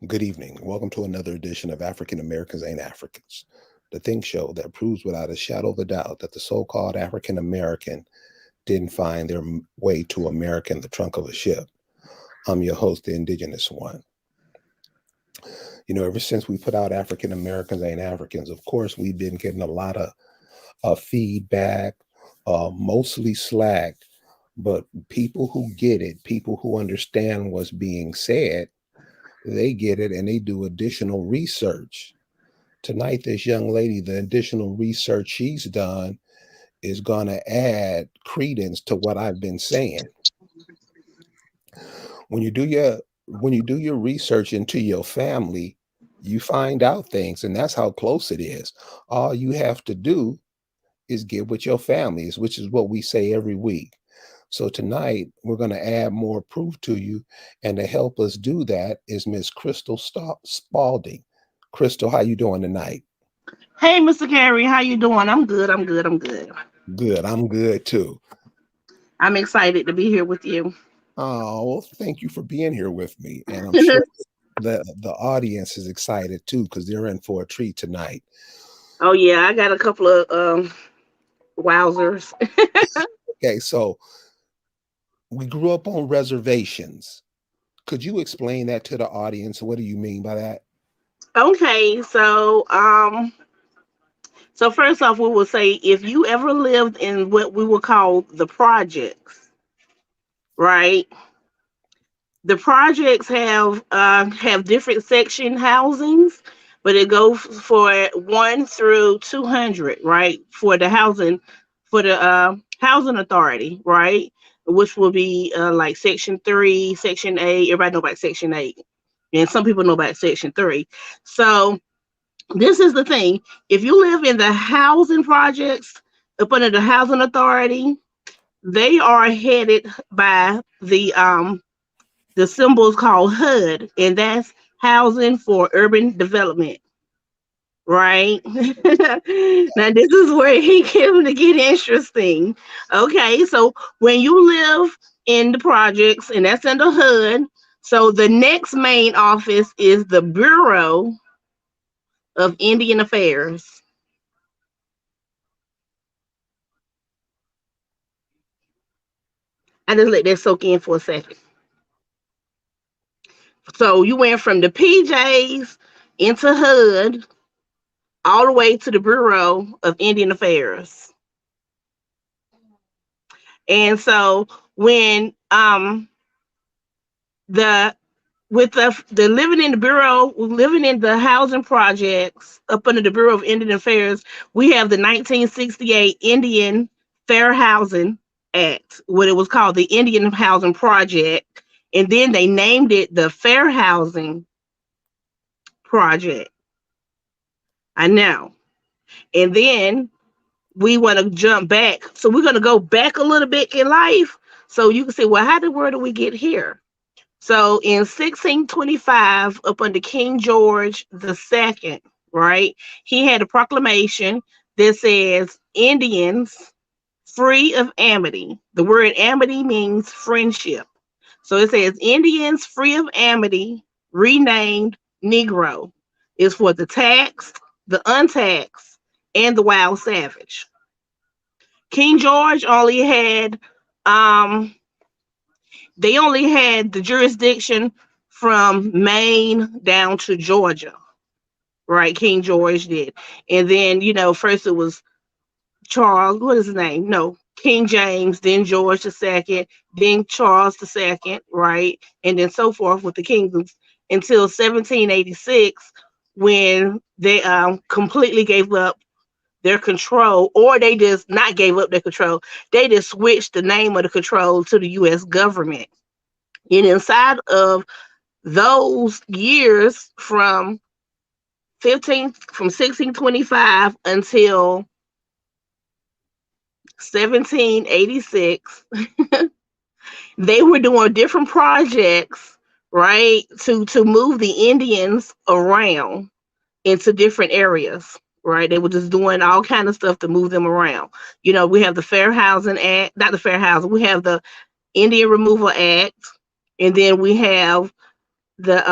Good evening. Welcome to another edition of African Americans Ain't Africans, the think show that proves without a shadow of a doubt that the so called African American didn't find their way to America in the trunk of a ship. I'm your host, the Indigenous One. Ever since we put out African Americans Ain't Africans, of course, we've been getting a lot of feedback, mostly slack, but people who get it, people who understand what's being said, they get it and they do additional research. Tonight, this young lady, the additional research she's done is going to add credence to what I've been saying. When you do your when you do your research into your family, you find out things, and that's how close it is. All you have to do is get with your families, which is what we say every week. So tonight we're going to add more proof to you, and to help us do that is Miss Crystal Spaulding. Crystal, how you doing tonight? Hey, Mr. Carey, how you doing? I'm good. I'm good. I'm good. Good. I'm good too. I'm excited to be here with you. Oh, well, thank you for being here with me. And I'm sure the audience is excited too because they're in for a treat tonight. Oh yeah, I got a couple of wowzers. Okay, so we grew up on reservations. Could you explain that to the audience? What do you mean by that? Okay, so first off, we will say if you ever lived in what we would call the projects, right? The projects have different section housings, but it goes for 1 through 200, right? For the housing authority, right? Which will be like section 3, section 8. Everybody know about section 8, and some people know about section 3. So this is the thing: if you live in the housing projects up under the housing authority, they are headed by the symbol is called HUD, and that's Housing for Urban Development, right? Now, this is where he came to get interesting. Okay, so when you live in the projects, and that's under HUD, so the next main office is the Bureau of Indian Affairs. I just let that soak in for a second. So you went from the PJs into HUD all the way to the Bureau of Indian Affairs. And so when the with the living in the bureau, living in the housing projects up under the Bureau of Indian Affairs, we have the 1968 Indian Fair Housing Act, what it was called the Indian Housing Project, and then they named it the Fair Housing Project. I know. And then we want to jump back. So we're going to go back a little bit in life. So you can say, well, how the word did we get here? So in 1625, up under King George II, right, he had a proclamation that says Indians free of amity. The word amity means friendship. So it says Indians free of amity, renamed Negro, is for the taxed, the untaxed, and the wild savage. King George only had um they only had the jurisdiction from Maine down to Georgia, right? King George did. And then, first it was Charles, what is his name? No, King James, then George II, then Charles II, right? And then so forth with the kingdoms until 1786 when they completely gave up their control, or they just not gave up their control. They just switched the name of the control to the U.S. government. And inside of those years from 1625 until 1786, they were doing different projects, right, to move the Indians around into different areas. Right, they were just doing all kind of stuff to move them around. We have the Fair Housing Act, not the Fair Housing. We have the Indian Removal Act, and then we have the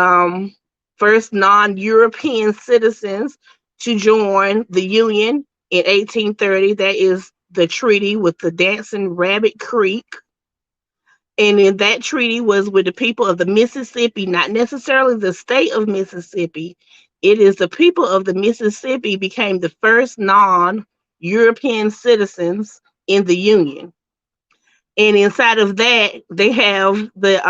first non-European citizens to join the Union in 1830. That is the treaty with the Dancing Rabbit Creek. And in that treaty was with the people of the Mississippi, not necessarily the state of Mississippi. It is the people of the Mississippi became the first non-European citizens in the Union. And inside of that, they have the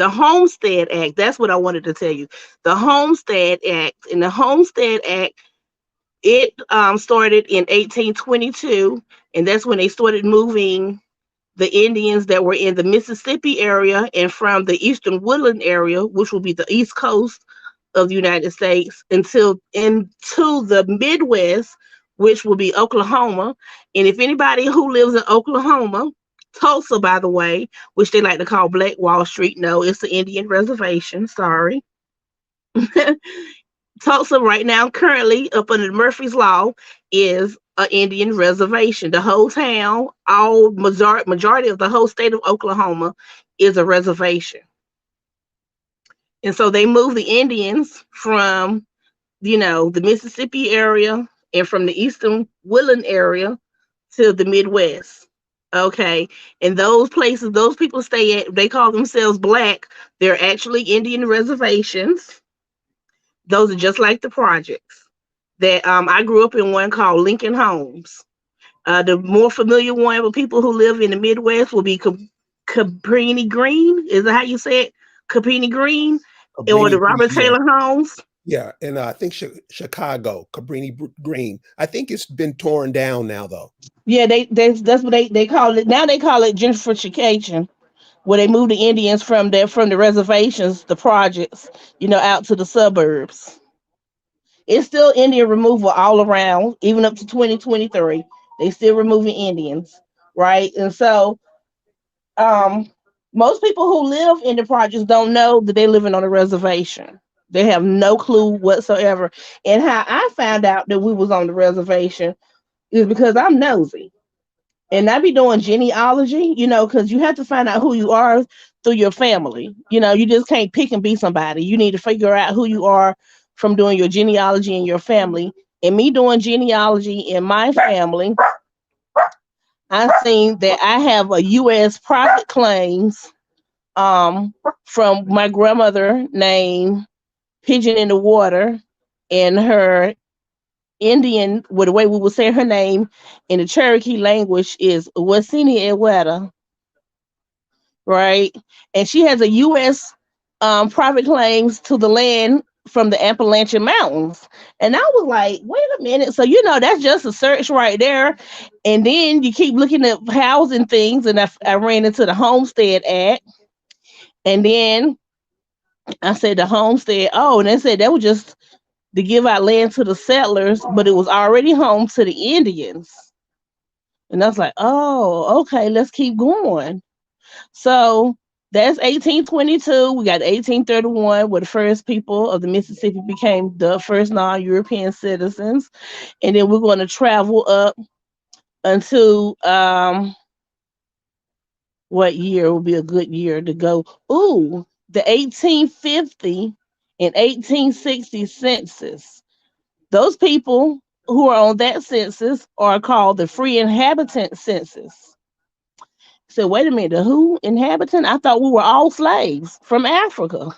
Homestead Act. That's what I wanted to tell you. The Homestead Act. And the Homestead Act, it started in 1822, and that's when they started moving the Indians that were in the Mississippi area and from the eastern woodland area, which will be the east coast of the United States, until into the Midwest, which will be Oklahoma. And if anybody who lives in Oklahoma, Tulsa, by the way, which they like to call Black Wall Street, no, it's the Indian reservation. Sorry. Tulsa right now, currently up under Murphy's Law, is an Indian reservation. The whole town, all majority of the whole state of Oklahoma is a reservation. And so they moved the Indians from, the Mississippi area and from the eastern woodland area to the Midwest. Okay. And those places, those people stay at, they call themselves black. They're actually Indian reservations. Those are just like the projects that I grew up in one called Lincoln Homes. The more familiar one with people who live in the Midwest will be Cabrini Green. Is that how you say it? Cabrini Green, or the Cabrini Green, Robert yeah. Taylor Homes. Yeah, and I think Chicago, Green. I think it's been torn down now, though. Yeah, that's what they call it now. They call it gentrification, where they move the Indians from the reservations, the projects, out to the suburbs. It's still Indian removal all around, even up to 2023. They still removing Indians, right? And so, um, most people who live in the projects don't know that they're living on a reservation. They have no clue whatsoever. And how I found out that we was on the reservation is because I'm nosy. And I be doing genealogy, because you have to find out who you are through your family. You just can't pick and be somebody. You need to figure out who you are from doing your genealogy in your family. And me doing genealogy in my family, I seen that I have a U.S. profit claims from my grandmother named Pigeon in the Water, and her Indian, with the way we would say her name in the Cherokee language, is Wasini Eweta, right? And she has a U.S. Private claims to the land from the Appalachian Mountains. And I was like, wait a minute. So, that's just a search right there. And then you keep looking at housing things, and I ran into the Homestead Act. And then I said the Homestead, oh, and they said that was just to give out land to the settlers, but it was already home to the Indians. And I was like, oh, okay, let's keep going. So that's 1822. We got 1831, where the first people of the Mississippi became the first non-European citizens. And then we're going to travel up until what year will be a good year to go? Ooh, the 1850 and 1860 census. Those people who are on that census are called the free inhabitant census. So wait a minute, the who inhabitant? I thought we were all slaves from Africa.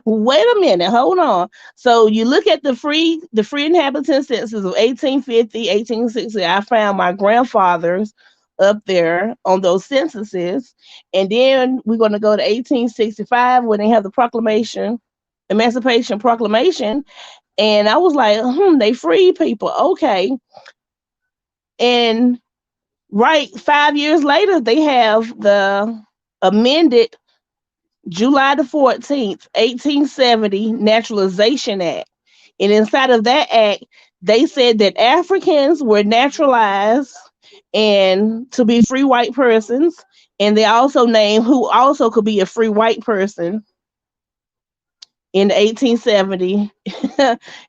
Wait a minute, hold on. So you look at the free inhabitant census of 1850, 1860. I found my grandfathers up there on those censuses. And then we're going to go to 1865 when they have the Emancipation Proclamation. And I was like, they free people. Okay. And right 5 years later, they have the amended July the 14th, 1870 Naturalization Act. And inside of that act, they said that Africans were naturalized and to be free white persons. And they also named who also could be a free white person in the 1870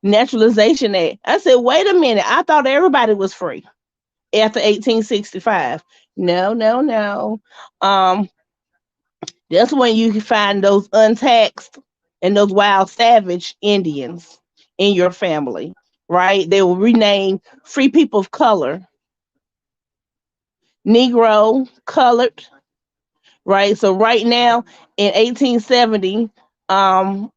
Naturalization Act. I said, wait a minute, I thought everybody was free after 1865. No, no, no. Um, that's when you can find those untaxed and those wild savage Indians in your family, right? They will rename free people of color, Negro, colored, right? So right now in 1870, um,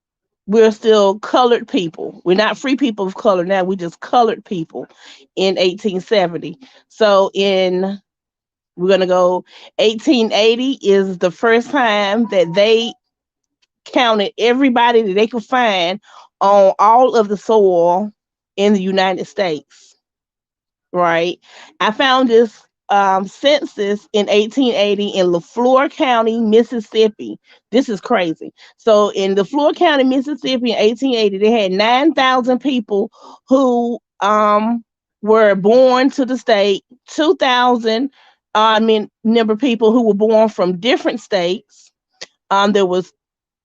we're still colored people. We're not free people of color now. We just colored people in 1870. So in we're gonna go 1880 is the first time that they counted everybody that they could find on all of the soil in the United States, right? I found this census in 1880 in LaFleur County, Mississippi. This is crazy. So in LaFleur County, Mississippi in 1880, they had 9,000 people who were born to the state, 2,000 number of people who were born from different states. There was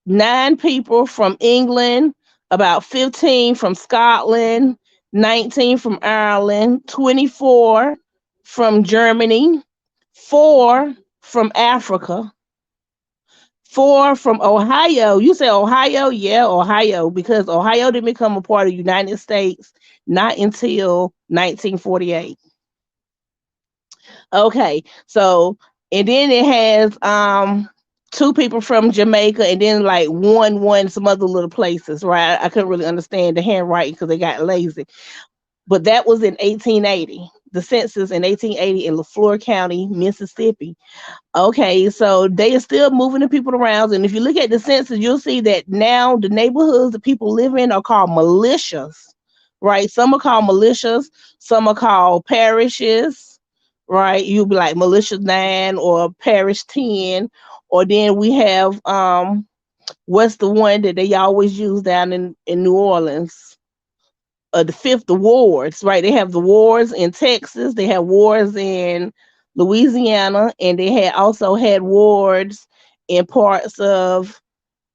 9 people from England, about 15 from Scotland, 19 from Ireland, 24 from Germany, 4 from Africa, 4 from Ohio. You say Ohio? Yeah, Ohio, because Ohio didn't become a part of the United States not until 1948. Okay, so and then it has 2 people from Jamaica, and then like one some other little places, right? I couldn't really understand the handwriting because they got lazy. But that was in 1880. The census in 1880 in LaFleur County, Mississippi. Okay, so they are still moving the people around, and if you look at the census, you'll see that now the neighborhoods that people live in are called militias, right? Some are called militias, some are called parishes, right? You'll be like militia 9 or parish 10, or then we have what's the one that they always use down in New Orleans? The fifth, the wards, right? They have the wards in Texas, they have wards in Louisiana, and they had also had wards in parts of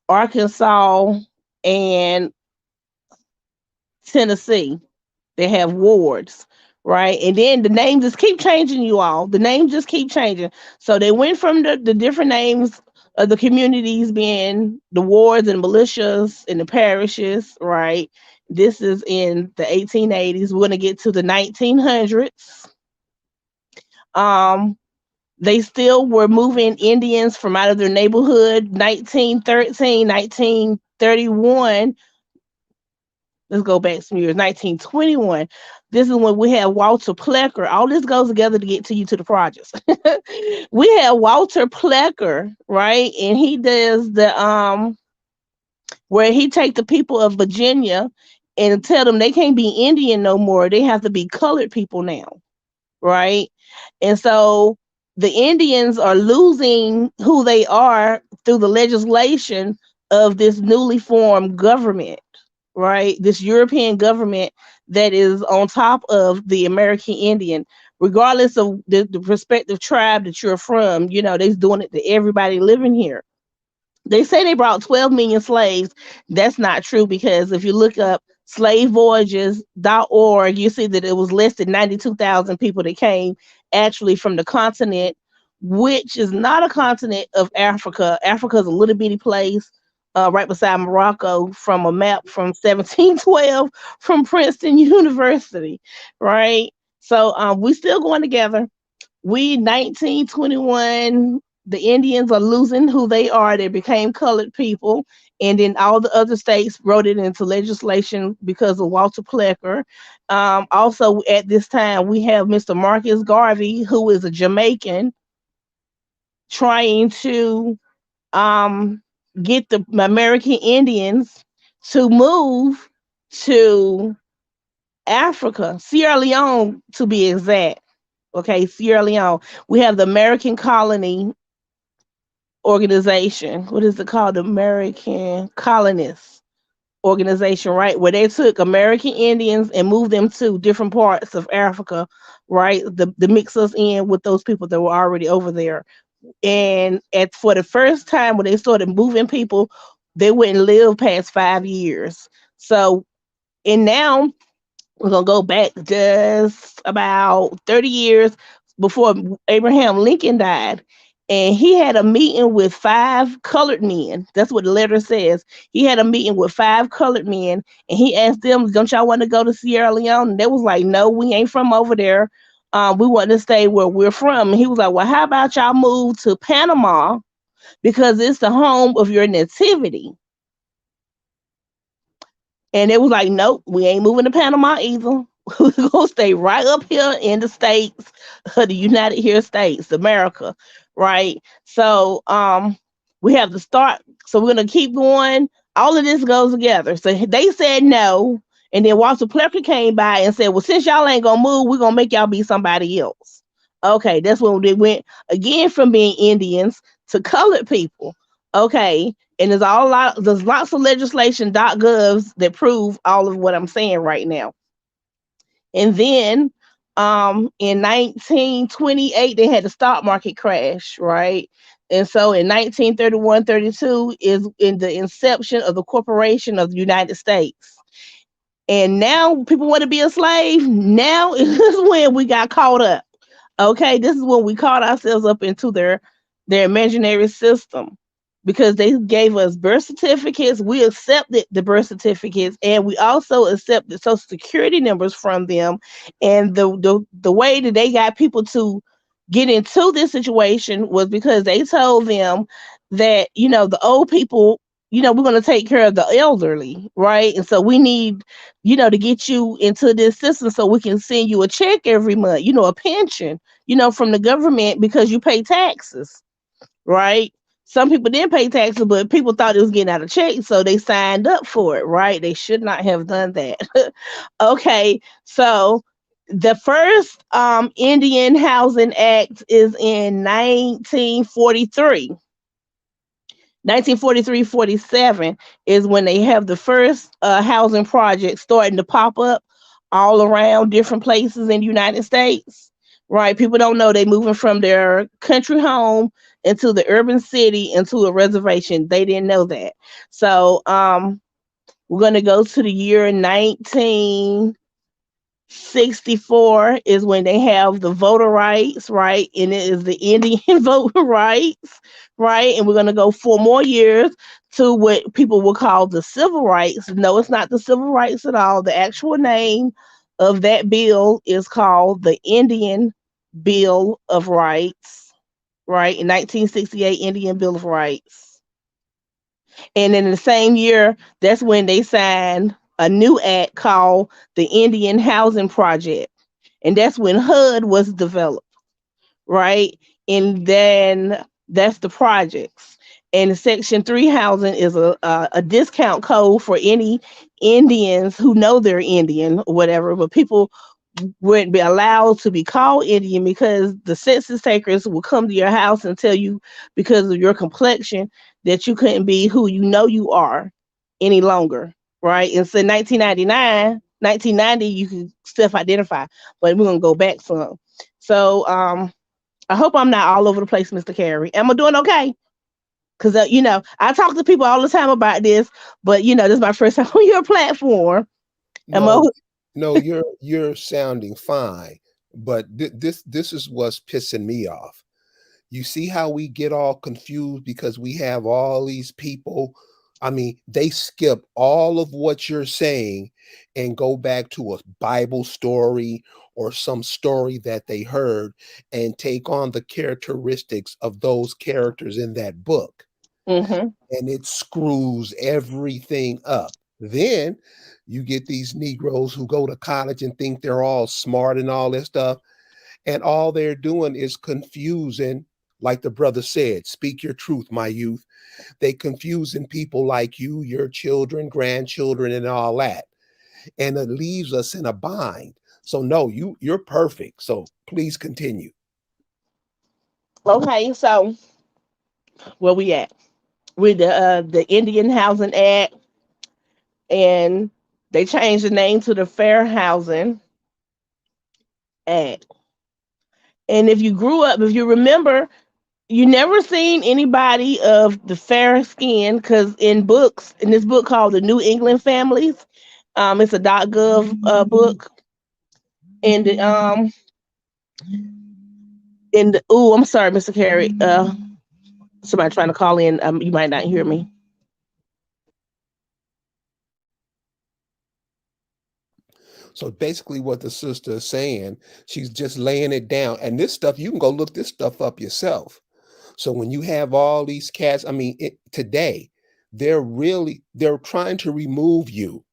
Arkansas and Tennessee. They have wards, right? And then the names just keep changing, you all. The names just keep changing. So they went from the different names of the communities being the wards and militias and the parishes, right? This is in the 1880s. We're going to get to the 1900s. Um, they still were moving Indians from out of their neighborhood. 1913, 1931. Let's go back some years. 1921. This is when we have Walter Plecker. All this goes together to get to you to the projects. We have Walter Plecker, right? And he does the where he take the people of Virginia and tell them they can't be Indian no more. They have to be colored people now, right? And so the Indians are losing who they are through the legislation of this newly formed government, right? This European government that is on top of the American Indian, regardless of the respective tribe that you're from, they're doing it to everybody living here. They say they brought 12 million slaves. That's not true, because if you look up slavevoyages.org, you see that it was less than 92,000 people that came actually from the continent, which is not a continent of Africa. Africa is a little bitty place right beside Morocco from a map from 1712 from Princeton University, right? So we still going together. We 1921, the Indians are losing who they are. They became colored people. And then all the other states wrote it into legislation because of Walter Plecker. Also, at this time, we have Mr. Marcus Garvey, who is a Jamaican, trying to um, get the American Indians to move to Africa, Sierra Leone to be exact. Okay, Sierra Leone. We have the American Colony Organization. What is it called? The American Colonists Organization, right? Where they took American Indians and moved them to different parts of Africa, right? The mix us in with those people that were already over there. And for the first time when they started moving people, they wouldn't live past 5 years. So, and now we're gonna go back just about 30 years before Abraham Lincoln died. and he had a meeting with five colored men. That's what the letter says. He had a meeting with five colored men, and he asked them, "Don't y'all want to go to Sierra Leone?" And they was like, "No, we ain't from over there. We want to stay where we're from." And he was like, "Well, how about y'all move to Panama because it's the home of your nativity?" And it was like, "Nope, we ain't moving to Panama either. We're gonna stay right up here in the states, the United here states, America, right?" So we have to start. So we're gonna keep going. All of this goes together. So they said no, and then Walter Plecker came by and said, "Well, since y'all ain't gonna move, we're gonna make y'all be somebody else." Okay, that's when they went again from being Indians to colored people. Okay, and there's lots of legislation.govs that prove all of what I'm saying right now. And then in 1928 they had the stock market crash, right? And so in 1931, 32 is in the inception of the corporation of the United States. And now people want to be a slave. Now is when we got caught up. Okay, this is when we caught ourselves up into their imaginary system because they gave us birth certificates. We accepted the birth certificates, and we also accepted social security numbers from them. And the way that they got people to get into this situation was because they told them that the old people, we're going to take care of the elderly, right? And so we need to get you into this system so we can send you a check every month, a pension, from the government because you pay taxes, right? Some people didn't pay taxes, but people thought it was getting out of check, so they signed up for it, right? They should not have done that. Okay, so the first Indian Housing Act is in 1943. 1943-47 is when they have the first housing project starting to pop up all around different places in the United States. Right? People don't know they moving from their country home into the urban city into a reservation. They didn't know that. So we're gonna go to the year 1964 is when they have the voter rights, right? And it is the Indian voter rights, right? And we're going to go 4 more years to what people will call the civil rights. No, it's not the civil rights at all. The actual name of that bill is called the Indian Bill of Rights, right? In 1968, Indian Bill of Rights. And in the same year, that's when they signed a new act called the Indian Housing Project. And that's when HUD was developed, right? And then that's the projects. And Section 3 housing is a discount code for any Indians who know they're Indian or whatever, but people wouldn't be allowed to be called Indian because the census takers will come to your house and tell you because of your complexion that you couldn't be who you know you are any longer, right? And so 1999, 1990, you can self-identify, but we're gonna go back some. So I hope I'm not all over the place, Mr. Carey. Am I doing okay? Because I talk to people all the time about this, but this is my first time on your platform. Am I? No, no, you're sounding fine, but this is what's pissing me off. You see how we get all confused because we have all these people. I mean, they skip all of what you're saying and go back to a Bible story or some story that they heard and take on the characteristics of those characters in that book. Mm-hmm. And it screws everything up. Then you get these Negroes who go to college and think they're all smart and all this stuff. And all they're doing is confusing, like the brother said, speak your truth, my youth. They confusing people like you, your children, grandchildren, and all that. And it leaves us in a bind. So no, you're perfect. So please continue. Okay, so where we at? With the Indian Housing Act, and they changed the name to the Fair Housing Act. And if you remember, you never seen anybody of the fair skin because in this book called The New England Families, it's a .gov book, and And oh, I'm sorry, Mr. Carey. Somebody trying to call in. You might not hear me. So basically, what the sister is saying, she's just laying it down. And this stuff, you can go look this stuff up yourself. So when you have all these cats, I mean, today, they're trying to remove you.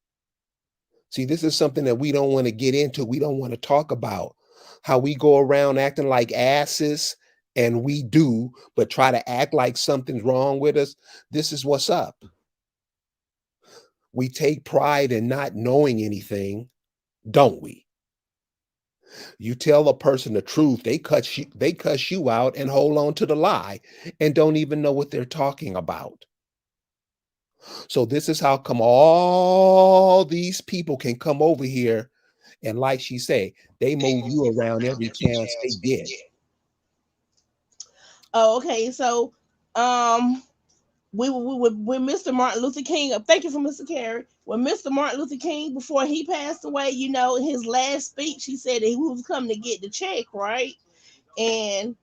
See, this is something that we don't want to get into. We don't want to talk about how we go around acting like asses, and we do, but try to act like something's wrong with us. This is what's up. We take pride in not knowing anything, don't we? You tell a person the truth, they cuss you out and hold on to the lie and don't even know what they're talking about. So this is how come all these people can come over here and, like she say, they move you around every chance they get. Oh, okay. So, um, when Mr. Martin Luther King, thank you for Mr. Carey. When Mr. Martin Luther King, before he passed away, in his last speech, he said that he was coming to get the check, right? And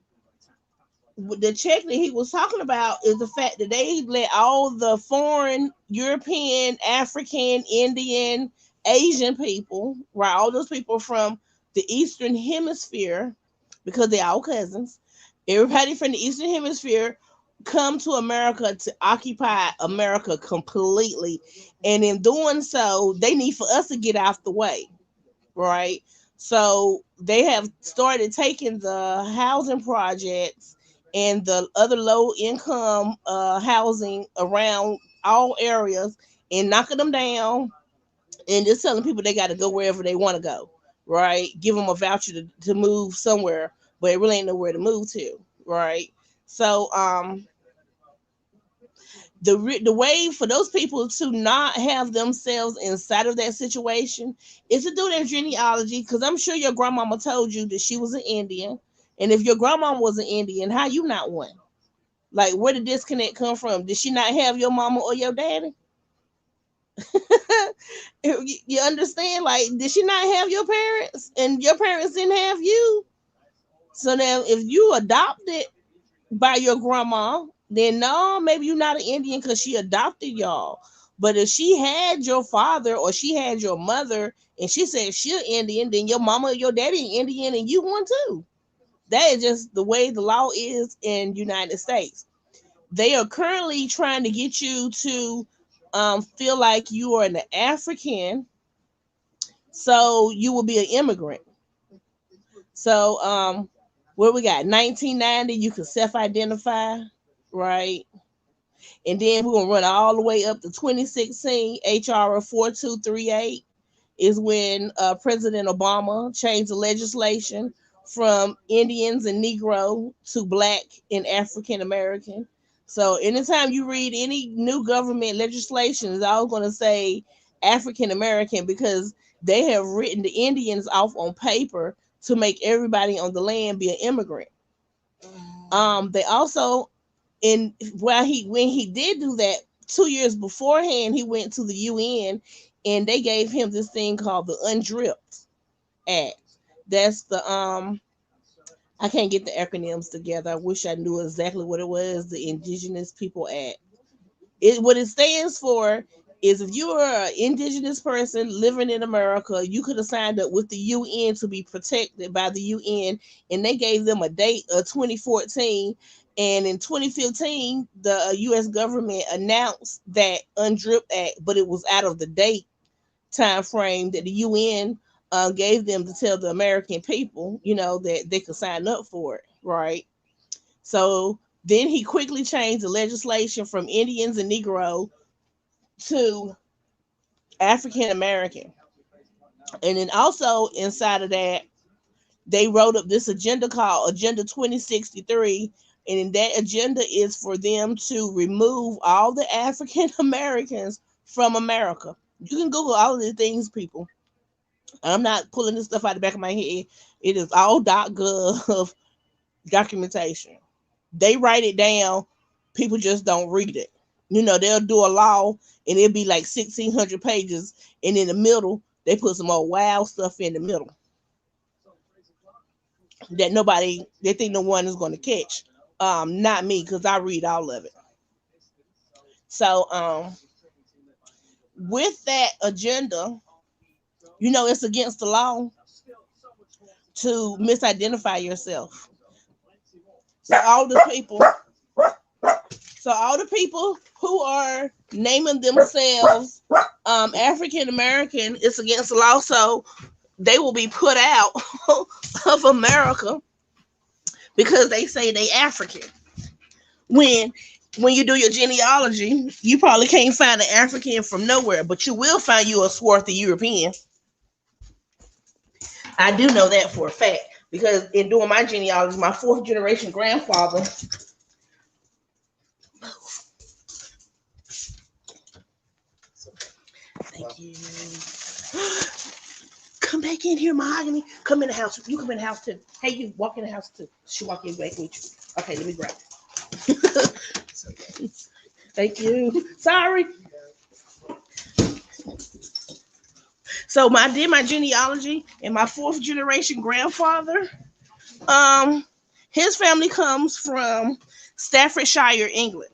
the check that he was talking about is the fact that they let all the foreign, European, African, Indian, Asian people, right? All those people from the Eastern Hemisphere, because they're all cousins. Everybody from the Eastern Hemisphere come to America to occupy America completely. And in doing so, they need for us to get out the way, right? So they have started taking the housing projects and the other low income housing around all areas and knocking them down and just telling people they got to go wherever they want to go, right? Give them a voucher to move somewhere, but it really ain't nowhere to move to, right? So the way for those people to not have themselves inside of that situation is to do their genealogy, because I'm sure your grandmama told you that she was an Indian, and if your grandmama was an Indian, how you not one? Like, where did disconnect come from? Did she not have your mama or your daddy? You understand? Like, did she not have your parents, and your parents didn't have you? So now, if you adopted by your grandma, then no, maybe you're not an Indian because she adopted y'all. But if she had your father or she had your mother and she said she's Indian, then your mama or your daddy Indian and you one too. That is just the way the law is in United States. They are currently trying to get you to feel like you are an African, so you will be an immigrant. So what we got? 1990, you can self-identify, right? And then we're gonna run all the way up to 2016. HR 4238 is when President Obama changed the legislation from Indians and Negro to Black and African American. So anytime you read any new government legislation, it's all going to say African American, because they have written the Indians off on paper to make everybody on the land be an immigrant. They also, and while he when he did do that, 2 years beforehand, he went to the UN and they gave him this thing called the Undripped Act. That's the I can't get the acronyms together. I wish I knew exactly what it was. The Indigenous People Act. What it stands for is, if you are an indigenous person living in America, you could have signed up with the UN to be protected by the UN, and they gave them a date of 2014. And in 2015, the U.S. government announced that UNDRIP Act, but it was out of the date time frame that the UN gave them to tell the American people, that they could sign up for it, right? So then he quickly changed the legislation from Indians and Negro to African American. And then also inside of that, they wrote up this agenda called Agenda 2063. And in that agenda is for them to remove all the African Americans from America. You can Google all of these things, people. I'm not pulling this stuff out of the back of my head. It is all .gov documentation. They write it down. People just don't read it. They'll do a law and it'll be like 1,600 pages, and in the middle they put some more wild stuff in the middle. that they think no one is going to catch. Not me, because I read all of it. So with that agenda, it's against the law to misidentify yourself. So all the people who are naming themselves African American, it's against the law. So they will be put out of America because they say they African. When when you do your genealogy, you probably can't find an African from nowhere, but you will find you a swarthy European. I do know that for a fact because in doing my genealogy, my fourth generation grandfather. Thank you. Come back in here, Mahogany. Come in the house. You come in the house too. Hey, you walk in the house too. She walk in back with you. Okay, let me grab it. Thank you. Sorry. So I did my genealogy, and my fourth generation grandfather, um, his family comes from Staffordshire, England,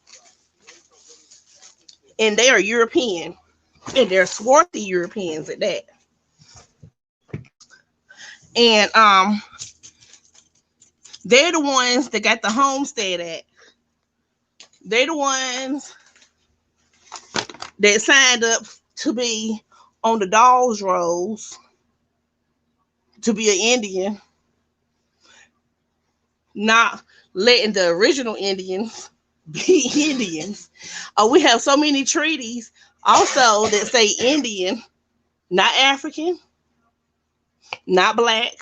and they are European, and they're swarthy Europeans at that. And they're the ones that got the homestead act. They're the ones that signed up to be on the Dawes rolls to be an Indian, not letting the original Indians be Indians. We have so many treaties also that say Indian, not African, not black,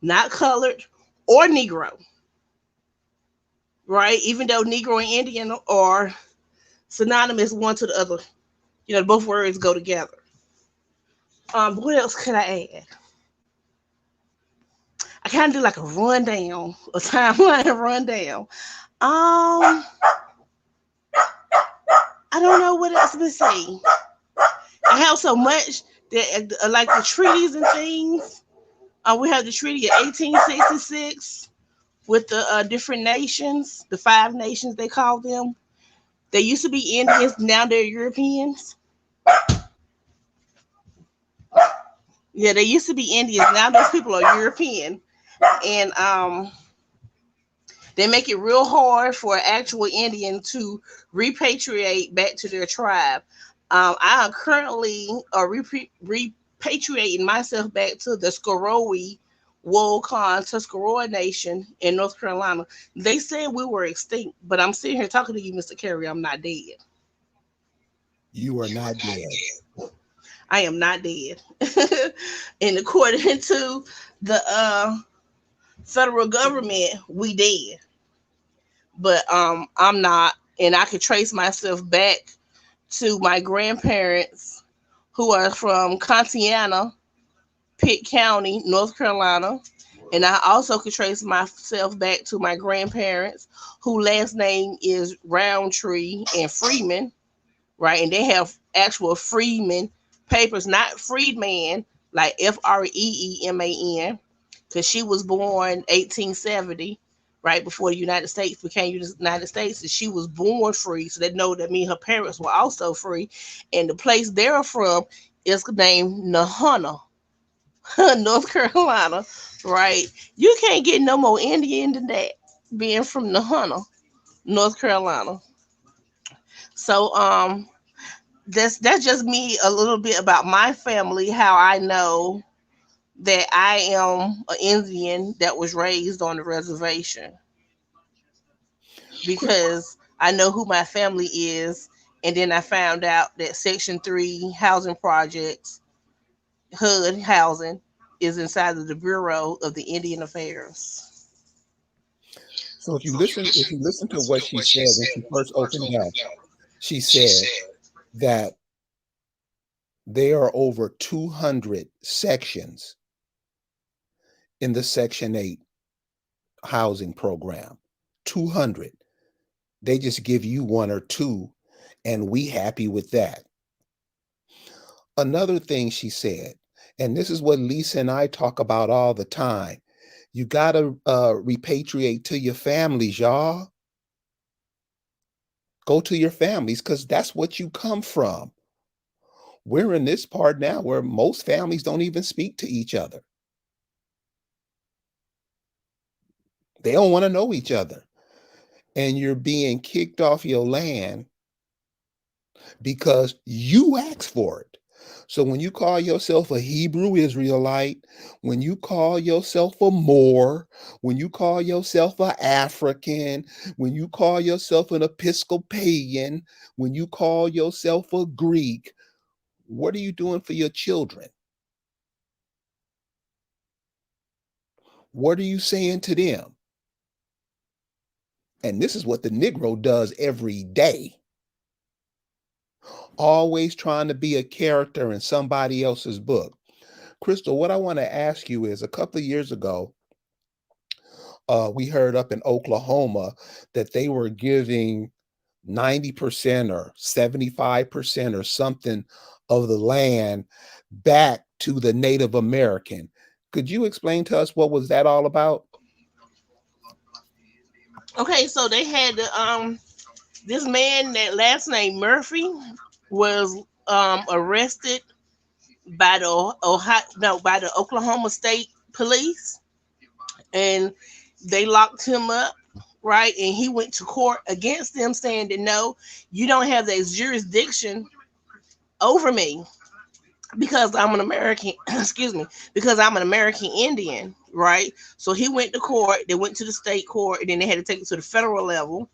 not colored, or Negro, right? Even though Negro and Indian are synonymous one to the other, both words go together. What else could I add? I kind of do like a rundown, a timeline rundown. I don't know what else to say. I have so much that, like the treaties and things. We have the treaty of 1866 with the different nations, the five nations they call them. They used to be Indians, now they're Europeans. Yeah, they used to be Indians, now those people are European. And they make it real hard for an actual Indian to repatriate back to their tribe. I am currently repatriating myself back to the Skorowe Wolcon Tuscarora Nation in North Carolina. They said we were extinct, but I'm sitting here talking to you, Mr. Kerry. I'm not dead. You are not dead. I am not dead. And according to the federal government, we dead. But I'm not, and I could trace myself back to my grandparents who are from Contiana, Pitt County, North Carolina. And I also could trace myself back to my grandparents whose last name is Roundtree and Freeman, right? And they have actual Freeman papers, not Freedman, like Freeeman, because she was born 1870, right before the United States became United States, and she was born free. So they know that her parents were also free. And the place they're from is named Nahana, North Carolina, right? You can't get no more Indian than that, being from Nahana, North Carolina. So that's just me a little bit about my family, how I know that I am an Indian that was raised on the reservation because I know who my family is. And then I found out that Section 3 housing projects, HUD housing, is inside of the Bureau of the Indian Affairs. So if you listen to what she said when she first opened up, she said that there are over 200 sections in the Section 8 housing program. 200. They just give you one or two, and we happy with that. Another thing she said, and this is what Lisa and I talk about all the time. You got to repatriate to your families, y'all. Go to your families because that's what you come from. We're in this part now where most families don't even speak to each other. They don't want to know each other. And you're being kicked off your land because you asked for it. So when you call yourself a Hebrew Israelite, when you call yourself a Moor, when you call yourself an African, when you call yourself an Episcopalian, when you call yourself a Greek, what are you doing for your children? What are you saying to them? And this is what the Negro does every day. Always trying to be a character in somebody else's book. Crystal, what I want to ask you is a couple of years ago, we heard up in Oklahoma that they were giving 90% or 75% or something of the land back to the Native American. Could you explain to us what was that all about? Okay, so they had this man that last name Murphy was arrested by the Ohio, no, by the Oklahoma State Police, and they locked him up, right? And he went to court against them, saying that no, you don't have that jurisdiction over me because I'm an American. Excuse me, because I'm an American Indian, right? So he went to court. They went to the state court, and then they had to take it to the federal level.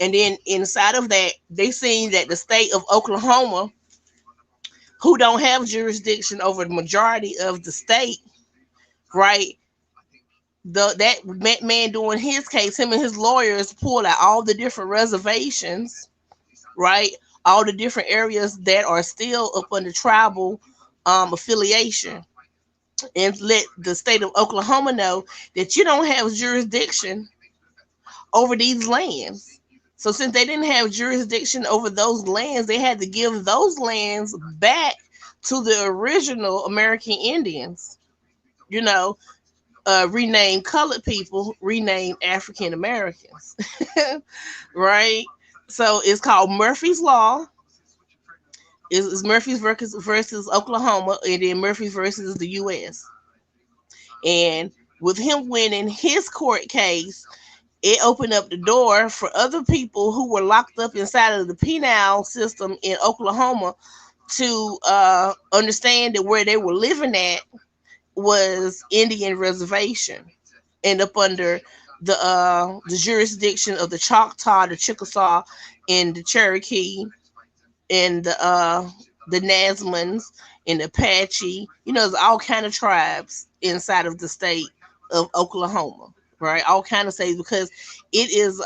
And then inside of that, they seen that the state of Oklahoma, who don't have jurisdiction over the majority of the state, right? That man doing his case, him and his lawyers pulled out all the different reservations, right? All the different areas that are still up under tribal affiliation, and let the state of Oklahoma know that you don't have jurisdiction over these lands. So since they didn't have jurisdiction over those lands, they had to give those lands back to the original American Indians. You know, rename colored people, rename African Americans, right? So it's called Murphy's Law. It's Murphy's versus Oklahoma, and then Murphy's versus the U.S. And with him winning his court case, it opened up the door for other people who were locked up inside of the penal system in Oklahoma to understand that where they were living at was Indian reservation and up under the jurisdiction of the Choctaw, the Chickasaw, and the Cherokee, and the Nazmans and the Apache. You know, there's all kind of tribes inside of the state of Oklahoma, right? All kind of states because it is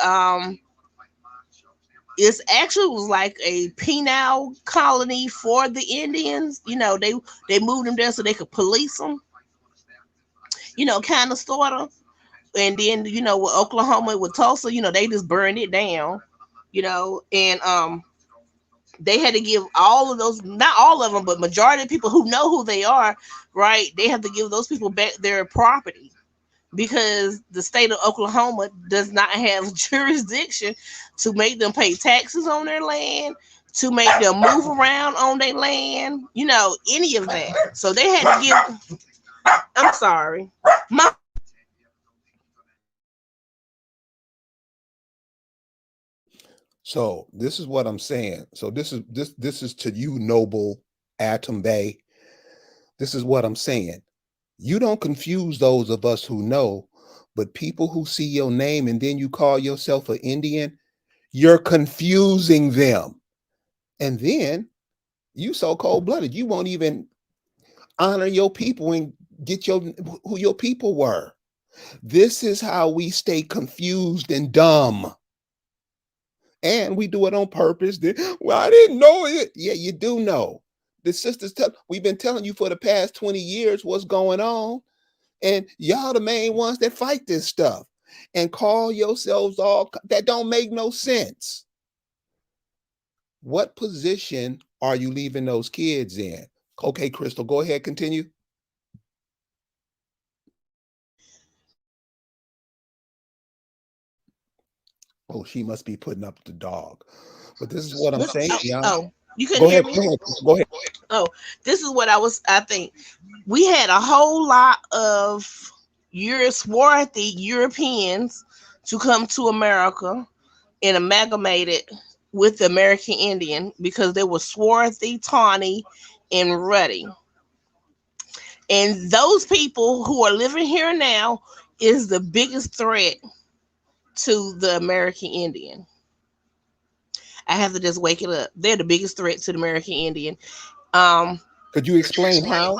it's actually was like a penal colony for the Indians. You know, they moved them there so they could police them. You know, kind of sort of. And then with Oklahoma with Tulsa, they just burned it down. And they had to give all of those, not all of them, but majority of people who know who they are, right? They have to give those people back their property because the state of Oklahoma does not have jurisdiction to make them pay taxes on their land, to make them move around on their land, any of that. So they had to give. I'm sorry, my. So this is what I'm saying. So this is to you, noble Atom Bay. This is what I'm saying. You don't confuse those of us who know, but people who see your name and then you call yourself an Indian, you're confusing them. And then you so cold-blooded, you won't even honor your people and get your who your people were. This is how we stay confused and dumb. And we do it on purpose. Well, I didn't know it. Yeah, you do know. The sisters we've been telling you for the past 20 years what's going on. And y'all the main ones that fight this stuff and call yourselves all that don't make no sense. What position are you leaving those kids in? Okay, Crystal, go ahead, continue. Oh, she must be putting up the dog. But this is what I'm saying, Oh, y'all. oh, you couldn't Go hear ahead. me? Go ahead. Go ahead. Oh, this is what I think. We had a whole lot of swarthy Europeans to come to America and amalgamated with the American Indian because they were swarthy, tawny, and ruddy. And those people who are living here now is the biggest threat to the American Indian. I have to just wake it up. They're the biggest threat to the American Indian. Um, Could you explain how?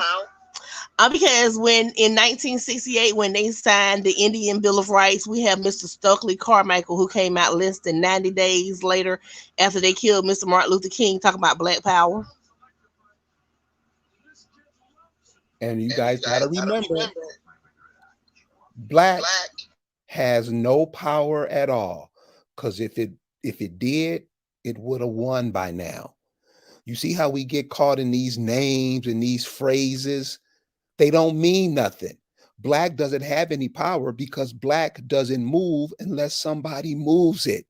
because when in 1968, when they signed the Indian Bill of Rights, we have Mr. Stokely Carmichael who came out less than 90 days later after they killed Mr. Martin Luther King, talking about Black Power. And you guys got to remember, black has no power at all. Because if it did, it would have won by now. You see how we get caught in these names and these phrases? They don't mean nothing. Black doesn't have any power because black doesn't move unless somebody moves it.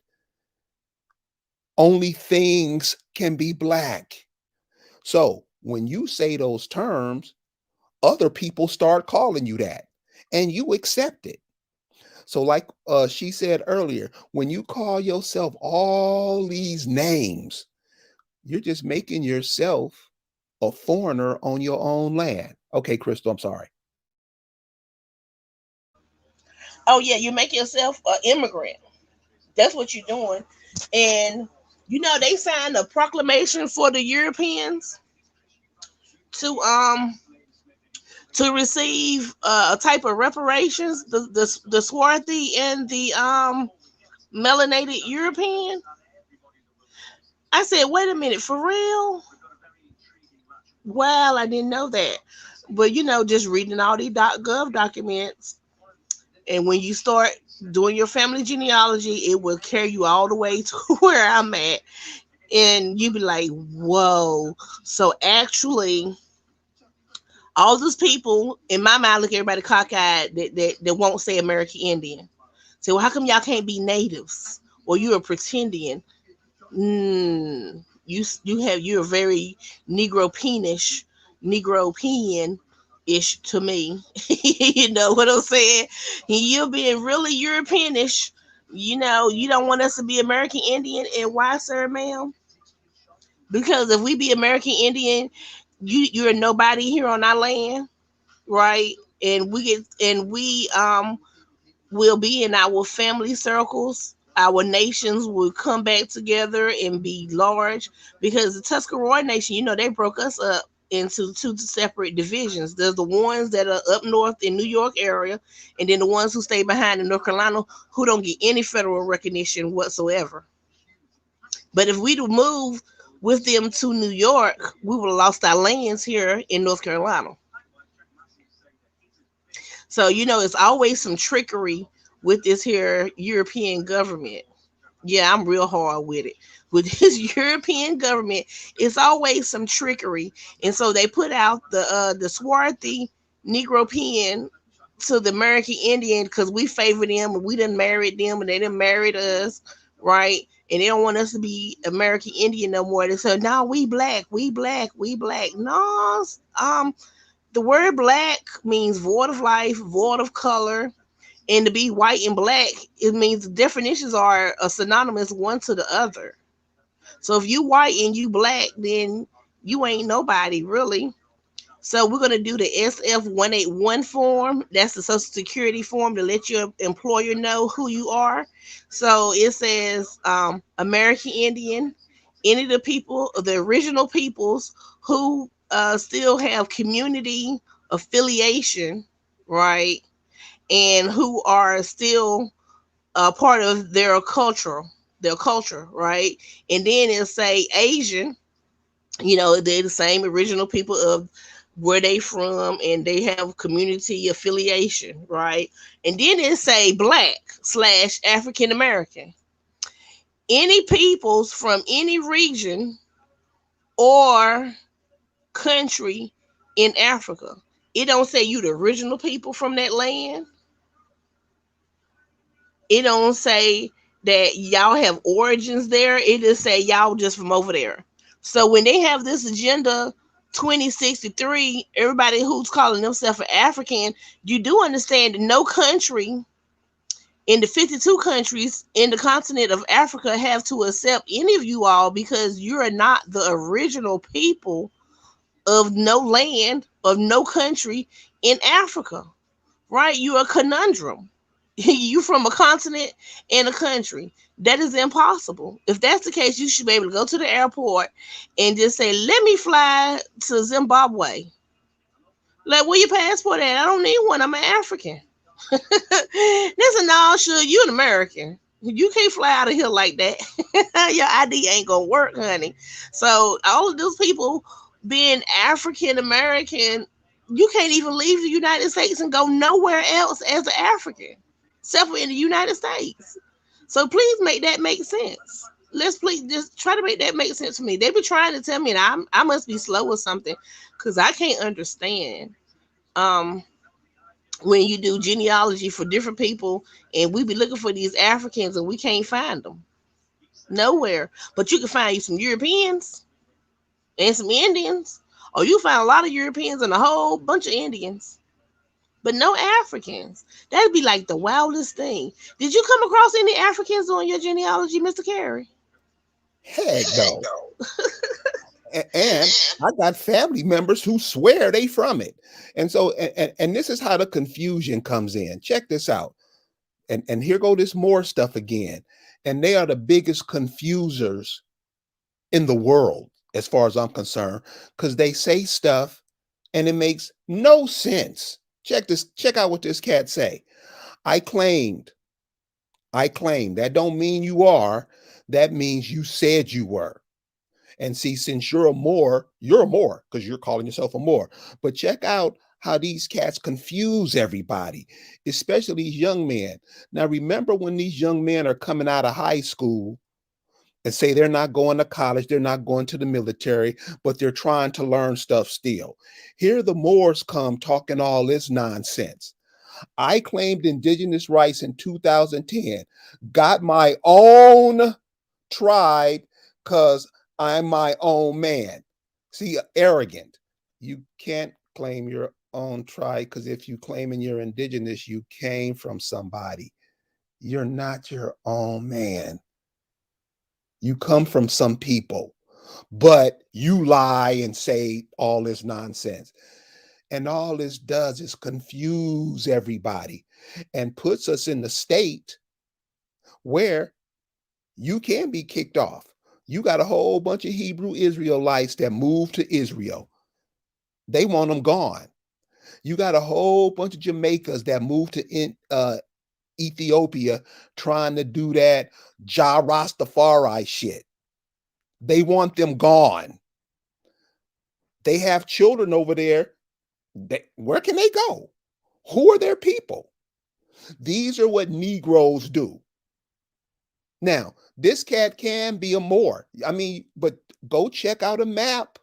Only things can be black. So when you say those terms, other people start calling you that and you accept it. So, like she said earlier, when you call yourself all these names, you're just making yourself a foreigner on your own land. Okay, Crystal, I'm sorry. Oh yeah, you make yourself an immigrant. That's what you're doing. And they signed a proclamation for the Europeans to receive a type of reparations, the swarthy and the melanated European. I said, wait a minute, for real? Well, I didn't know that. But just reading all these .gov documents, and when you start doing your family genealogy, it will carry you all the way to where I'm at, and you be like, whoa. So actually, all those people in my mind look at everybody cockeyed that won't say American Indian. Say, well, how come y'all can't be natives? Or you are pretending. You're very Negro peenish, Negro peon ish to me. You know what I'm saying? You're being really Europeanish. You don't want us to be American Indian, and why, sir, ma'am? Because if we be American Indian, you're nobody here on our land, right? And we will be in our family circles. Our nations will come back together and be large because the Tuscarora Nation, they broke us up into two separate divisions. There's the ones that are up north in New York area, and then the ones who stay behind in North Carolina who don't get any federal recognition whatsoever. But if we'd move with them to New York, we would have lost our lands here in North Carolina. So, it's always some trickery with this here European government. Yeah, I'm real hard with it. With this European government, it's always some trickery. And so they put out the swarthy Negro pen to the American Indian because we favor them and we done married them and they done married us, right? And they don't want us to be American Indian no more. They said, no, we black, we black, we black. No, the word black means void of life, void of color, and to be white and black, it means the definitions are a synonymous one to the other. So if you white and you black, then you ain't nobody really. So we're gonna do the SF-181 form. That's the Social Security form to let your employer know who you are. So it says American Indian, any of the people, the original peoples who still have community affiliation, right, and who are still part of their culture, right? And then it'll say Asian, they're the same original people of where they from and they have community affiliation, right? And then it say black slash African American. Any peoples from any region or country in Africa. It don't say you the original people from that land. It don't say that y'all have origins there. It just say y'all just from over there. So when they have this agenda 2063, everybody who's calling themselves an African, you do understand that no country in the 52 countries in the continent of Africa have to accept any of you all because you're not the original people of no land, of no country in Africa, right? You're a conundrum. You from a continent and a country. That is impossible. If that's the case, you should be able to go to the airport and just say, "Let me fly to Zimbabwe." Like, where your passport at? I don't need one. I'm an African. This and all, sure, you an American. You can't fly out of here like that. Your ID ain't gonna work, honey. So all of those people being African American, you can't even leave the United States and go nowhere else as an African, except for in the United States. So please make that make sense. Let's please just try to make that make sense for me. They be trying to tell me that I must be slow or something, because I can't understand. Um, when you do genealogy for different people and we be looking for these Africans and we can't find them nowhere. But you can find you some Europeans and some Indians, or you find a lot of Europeans and a whole bunch of Indians, but no Africans. That'd be like the wildest thing. Did you come across any Africans on your genealogy, Mr. Carey? Heck no. And I got family members who swear they from it. And so, and this is how the confusion comes in. Check this out. And here go this more stuff again. And they are the biggest confusers in the world, as far as I'm concerned, because they say stuff and it makes no sense. Check this, check out what this cat say. I claimed, I claimed. That don't mean you are. That means you said you were. And see, since you're a Moor because you're calling yourself a Moor. But check out how these cats confuse everybody, especially these young men. Now, remember when these young men are coming out of high school and say they're not going to college, they're not going to the military, but they're trying to learn stuff still. Here the Moors come talking all this nonsense. I claimed indigenous rights in 2010, got my own tribe because I'm my own man. See, arrogant. You can't claim your own tribe because if you claiming you're indigenous, you came from somebody. You're not your own man. You come from some people, but you lie and say all this nonsense. And all this does is confuse everybody and puts us in the state where you can be kicked off. You got a whole bunch of Hebrew Israelites that moved to Israel. They want them gone. You got a whole bunch of Jamaicans that moved to Ethiopia trying to do that Ja Rastafari shit. They want them gone. They have children over there. Where can they go? Who are their people? These are what Negroes do. Now, this cat can be a Moor. I mean, but go check out a map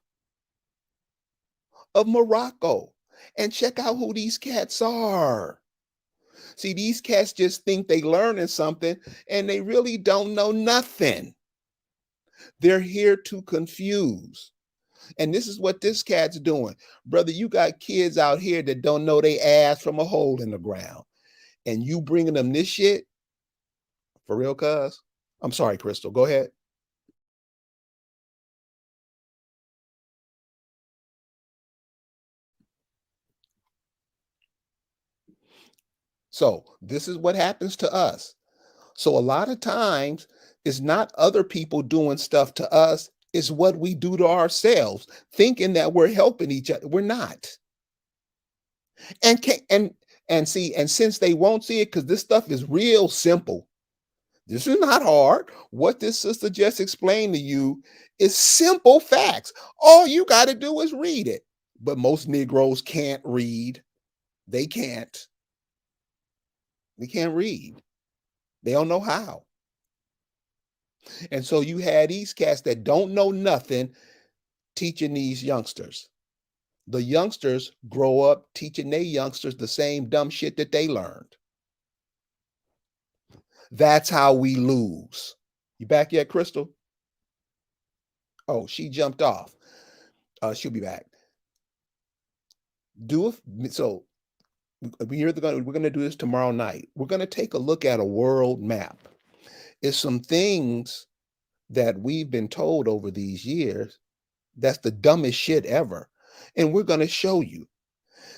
of Morocco and check out who these cats are. See, these cats just think they learning something and they really don't know nothing. They're here to confuse. And this is what this cat's doing. Brother, you got kids out here that don't know they ass from a hole in the ground. And you bringing them this shit? For real, cuz? I'm sorry, Crystal. Go ahead. So this is what happens to us. So a lot of times it's not other people doing stuff to us, it's what we do to ourselves, thinking that we're helping each other. We're not. And can and see, and since they won't see it, because this stuff is real simple. This is not hard. What this sister just explained to you is simple facts. All you got to do is read it. But most Negroes can't read. They can't. They can't read. They don't know how. And so you had these cats that don't know nothing teaching these youngsters. The youngsters grow up teaching their youngsters the same dumb shit that they learned. That's how we lose. You back yet, Crystal? Oh, she jumped off. She'll be back. Do it. So we're gonna do this tomorrow night. We're gonna take a look at a world map. It's some things that we've been told over these years that's the dumbest shit ever. And we're gonna show you.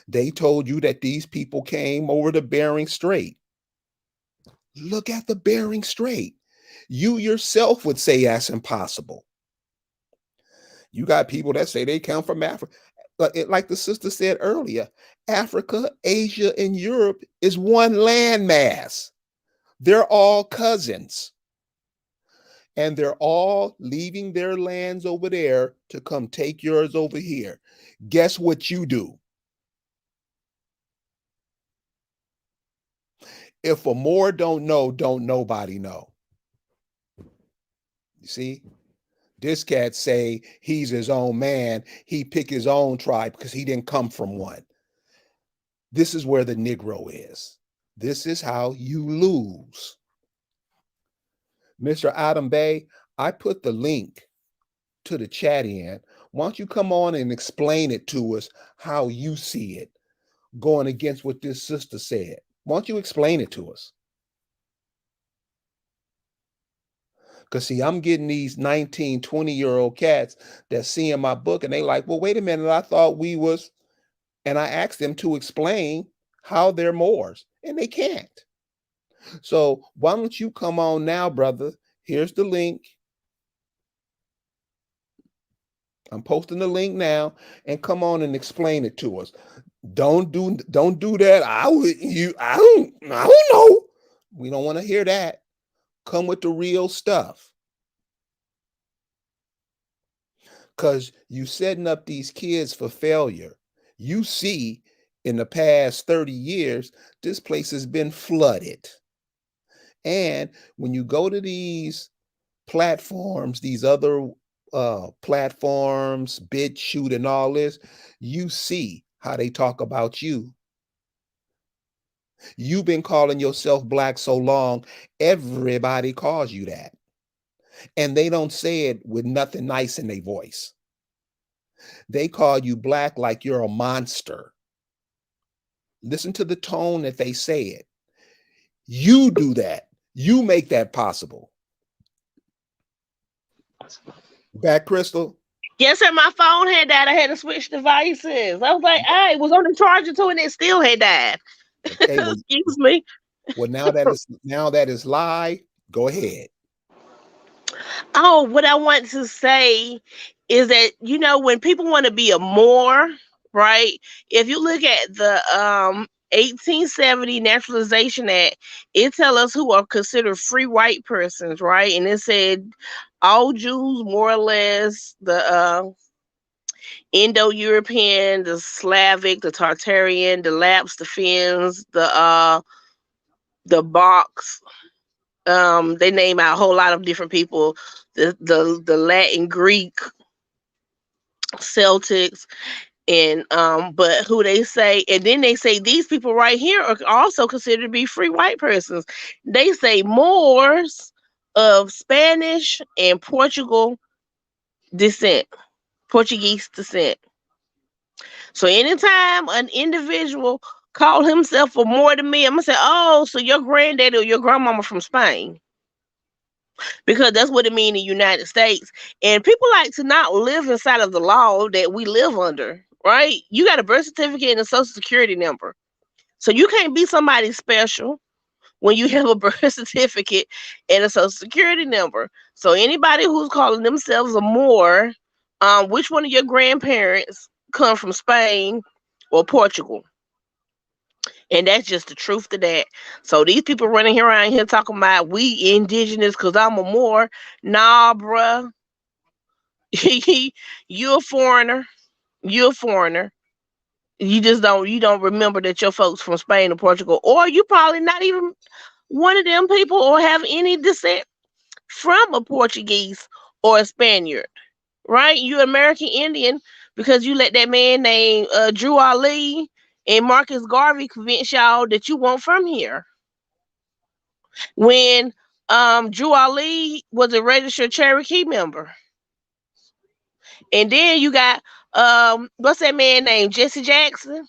They told you that these people came over the Bering Strait. Look at the Bering Strait. You yourself would say that's impossible. You got people that say they come from Africa. Like the sister said earlier, Africa, Asia, and Europe is one landmass. They're all cousins. And they're all leaving their lands over there to come take yours over here. Guess what you do? If a Moor don't know, don't nobody know. You see? This cat say he's his own man. He pick his own tribe because he didn't come from one. This is where the Negro is. This is how you lose. Mr. Adam Bay, I put the link to the chat in. Why don't you come on and explain it to us how you see it going against what this sister said? Why don't you explain it to us? Because, see, I'm getting these 19, 20-year-old cats that see in my book and they like, well, wait a minute, I thought we was, and I asked them to explain how they're Moors, and they can't. So why don't you come on now, brother? Here's the link. I'm posting the link now, and come on and explain it to us. Don't do that. I don't know. We don't want to hear that. Come with the real stuff. Because you setting up these kids for failure. You see, in the past 30 years, this place has been flooded. And when you go to these platforms, these other platforms, BitChute and all this, you see how they talk about you. You've been calling yourself black so long, everybody calls you that. And they don't say it with nothing nice in their voice. They call you black like you're a monster. Listen to the tone that they say it. You do that. You make that possible. Back, Crystal? Yes, sir. My phone had died. I had to switch devices. I was like, I was on the charger too, and it still had died. Okay, well, Excuse me. now that is live, go ahead. Oh, what I want to say is that when people want to be a Moor, right? If you look at the 1870 Naturalization Act, it tells us who are considered free white persons, right? And it said all Jews, more or less, the Indo-European, the Slavic, the Tartarian, the Lapps, the Finns, the Box. They name out a whole lot of different people. The Latin, Greek, Celtics, and but who they say, and then they say these people right here are also considered to be free white persons. They say Moors of Spanish and descent, Portuguese descent. So anytime an individual call himself a Moor to me, I'm gonna say, oh, so your granddaddy or your grandmama from Spain, because that's what it means in the United States. And people like to not live inside of the law that we live under, right? You got a birth certificate and a social security number. So you can't be somebody special when you have a birth certificate and a social security number. So anybody who's calling themselves a Moor, which one of your grandparents come from Spain or Portugal? And that's just the truth to that. So these people running here around here talking about we indigenous because I'm a Moor. Nah, bruh. You're a foreigner. You're a foreigner. You don't remember that your folks from Spain or Portugal, or you probably not even one of them people or have any descent from a Portuguese or a Spaniard, right? You're American Indian because you let that man named Drew Ali and Marcus Garvey convince y'all that you weren't from here. When Drew Ali was a registered Cherokee member. And then you got what's that man named Jesse Jackson?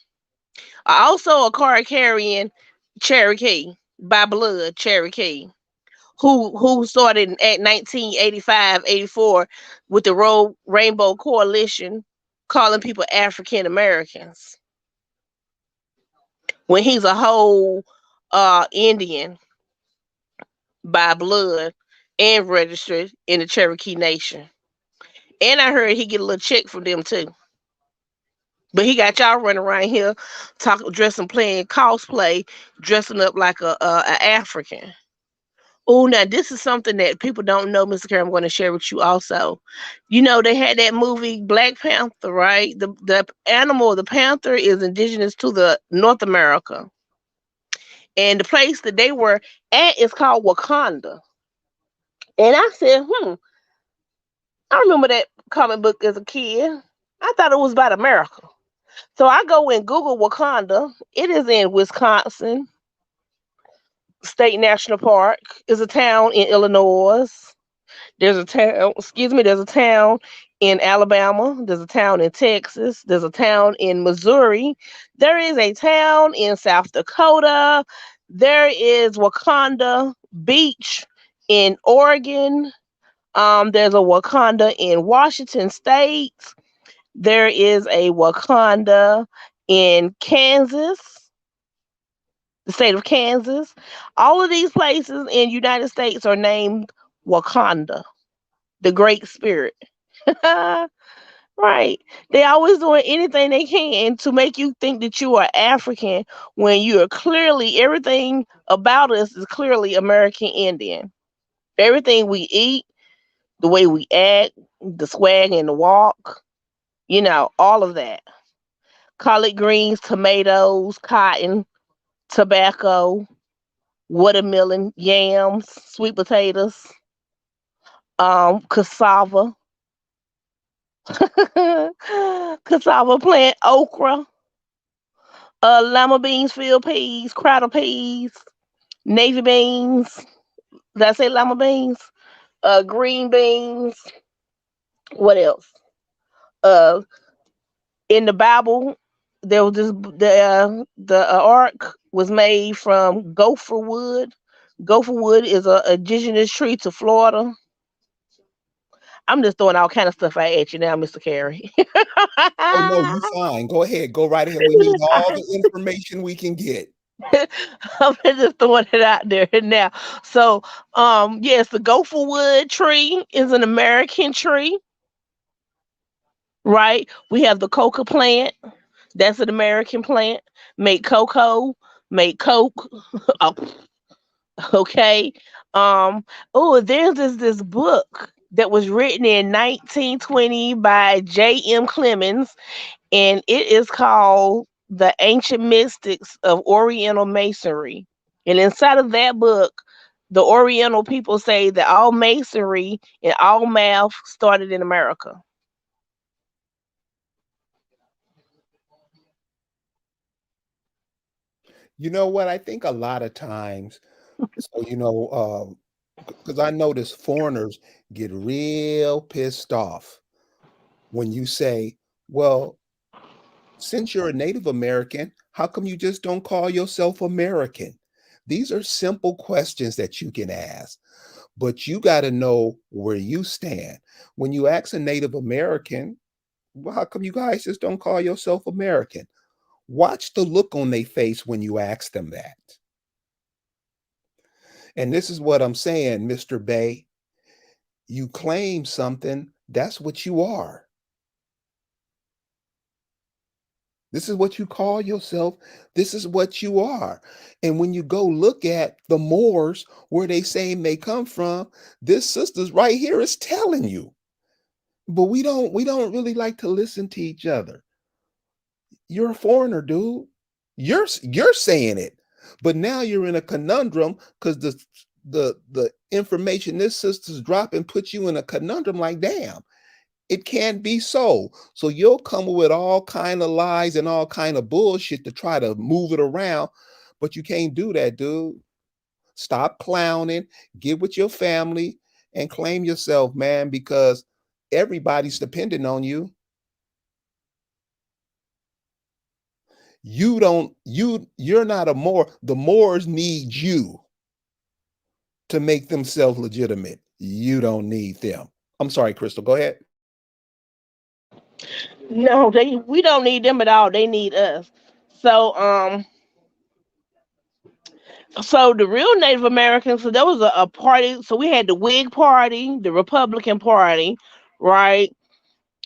Also a card carrying Cherokee by blood Cherokee who started at 1985, 84 with the Rainbow Coalition calling people African Americans when he's a whole Indian by blood and registered in the Cherokee Nation. And I heard he get a little check from them too. But he got y'all running around here talking, dressing, playing cosplay, dressing up like a African. Oh, now this is something that people don't know, Mr. Kerr. I'm going to share with you also. You know, they had that movie Black Panther, right? The animal, the panther, is indigenous to the North America, and the place that they were at is called Wakanda. And I said, I remember that comic book as a kid. I thought it was about America. So I go and Google Wakanda. It is in Wisconsin State National Park. It's a town in Illinois. There's a town, excuse me, there's a town in Alabama. There's a town in Texas. There's a town in Missouri. There is a town in South Dakota. There is Wakanda Beach in Oregon. There's a Wakanda in Washington State. There is a Wakanda in Kansas, the state of Kansas. All of these places in United States are named Wakanda, the Great Spirit. Right. They always doing anything they can to make you think that you are African when you are clearly everything about us is clearly American Indian. Everything we eat, the way we act, the swag and the walk, all of that. Collard greens, tomatoes, cotton, tobacco, watermelon, yams, sweet potatoes, cassava, cassava plant, okra, lima beans, field peas, crowder peas, navy beans. Did I say lima beans? Green beans. What else? Uh, in the Bible, there was this the ark was made from gopher wood. Gopher wood is a indigenous tree to Florida. I'm just throwing all kind of stuff out at you now, Mr. Carey. Oh no, you fine. Go ahead. Go right ahead. We need all the information we can get. I'm just throwing it out there now. So, yes, the gopher wood tree is an American tree, right? We have the coca plant. That's an American plant. Make cocoa, make coke. Oh, okay. Um. Oh, there's this book that was written in 1920 by J.M. Clemens, and it is called The Ancient Mystics of Oriental Masonry. And inside of that book, the Oriental people say that all masonry and all math started in America. You know what? I think a lot of times, so because I notice foreigners get real pissed off when you say, well, since you're a Native American, how come you just don't call yourself American? These are simple questions that you can ask, but you got to know where you stand. When you ask a Native American, well, how come you guys just don't call yourself American? Watch the look on their face when you ask them that. And this is what I'm saying, Mr. Bay. You claim something, that's what you are. This is what you call yourself. This is what you are. And when you go look at the Moors, where they saying they come from, this sister's right here is telling you. But we don't really like to listen to each other. You're a foreigner, dude. You're saying it. But now you're in a conundrum because the information this sister's dropping puts you in a conundrum like, damn, it can't be so. So you'll come with all kind of lies and all kind of bullshit to try to move it around, but you can't do that, dude. Stop clowning, get with your family and claim yourself, man, because everybody's dependent on you. You're not a Moor. The Moors need you to make themselves legitimate. You don't need them. I'm sorry, Crystal. Go ahead. No, we don't need them at all. They need us. So so the real Native Americans, so there was a party. So we had the Whig Party, the Republican Party, right?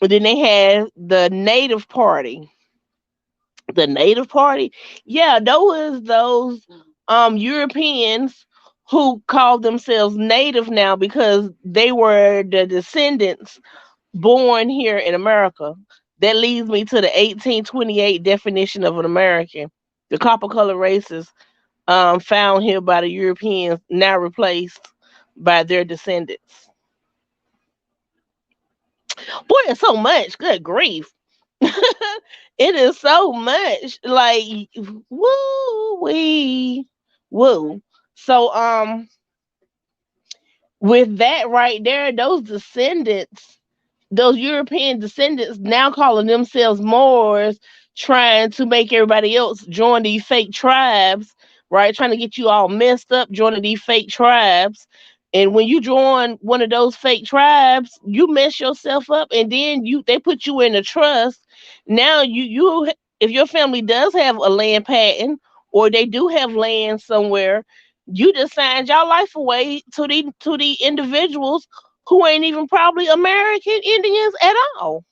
And then they had the Native Party. The Native Party, yeah, those Europeans who called themselves Native now because they were the descendants born here in America. That leads me to the 1828 definition of an American. The copper color races found here by the Europeans, now replaced by their descendants. Boy, it's so much. Good grief. It is so much. Like, woo wee, woo. So, with that right there, those European descendants now calling themselves Moors, trying to make everybody else join these fake tribes, right? Trying to get you all messed up joining these fake tribes. And when you join one of those fake tribes, you mess yourself up, and then they put you in a trust. Now if your family does have a land patent or they do have land somewhere, you just signed your life away to the individuals who ain't even probably American Indians at all.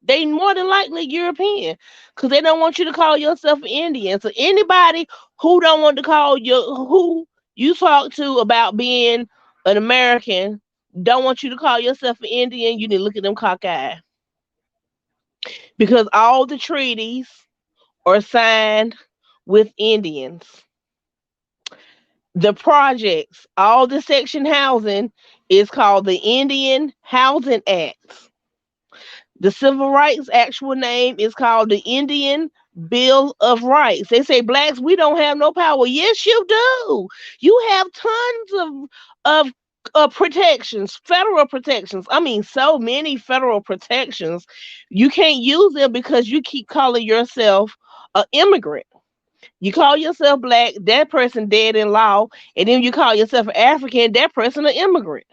They more than likely European because they don't want you to call yourself an Indian. So anybody who don't want to call you, who you talk to about being an American, don't want you to call yourself an Indian, you need to look at them cockeyed because all the treaties are signed with Indians. The projects, all the section housing is called the Indian Housing Act. The civil rights actual name is called the Indian Bill of Rights. They say blacks, we don't have no power. Yes, you do. You have tons of protections, federal protections. I mean, so many federal protections. You can't use them because you keep calling yourself an immigrant. You call yourself black, that person dead in law, and then you call yourself African, that person an immigrant.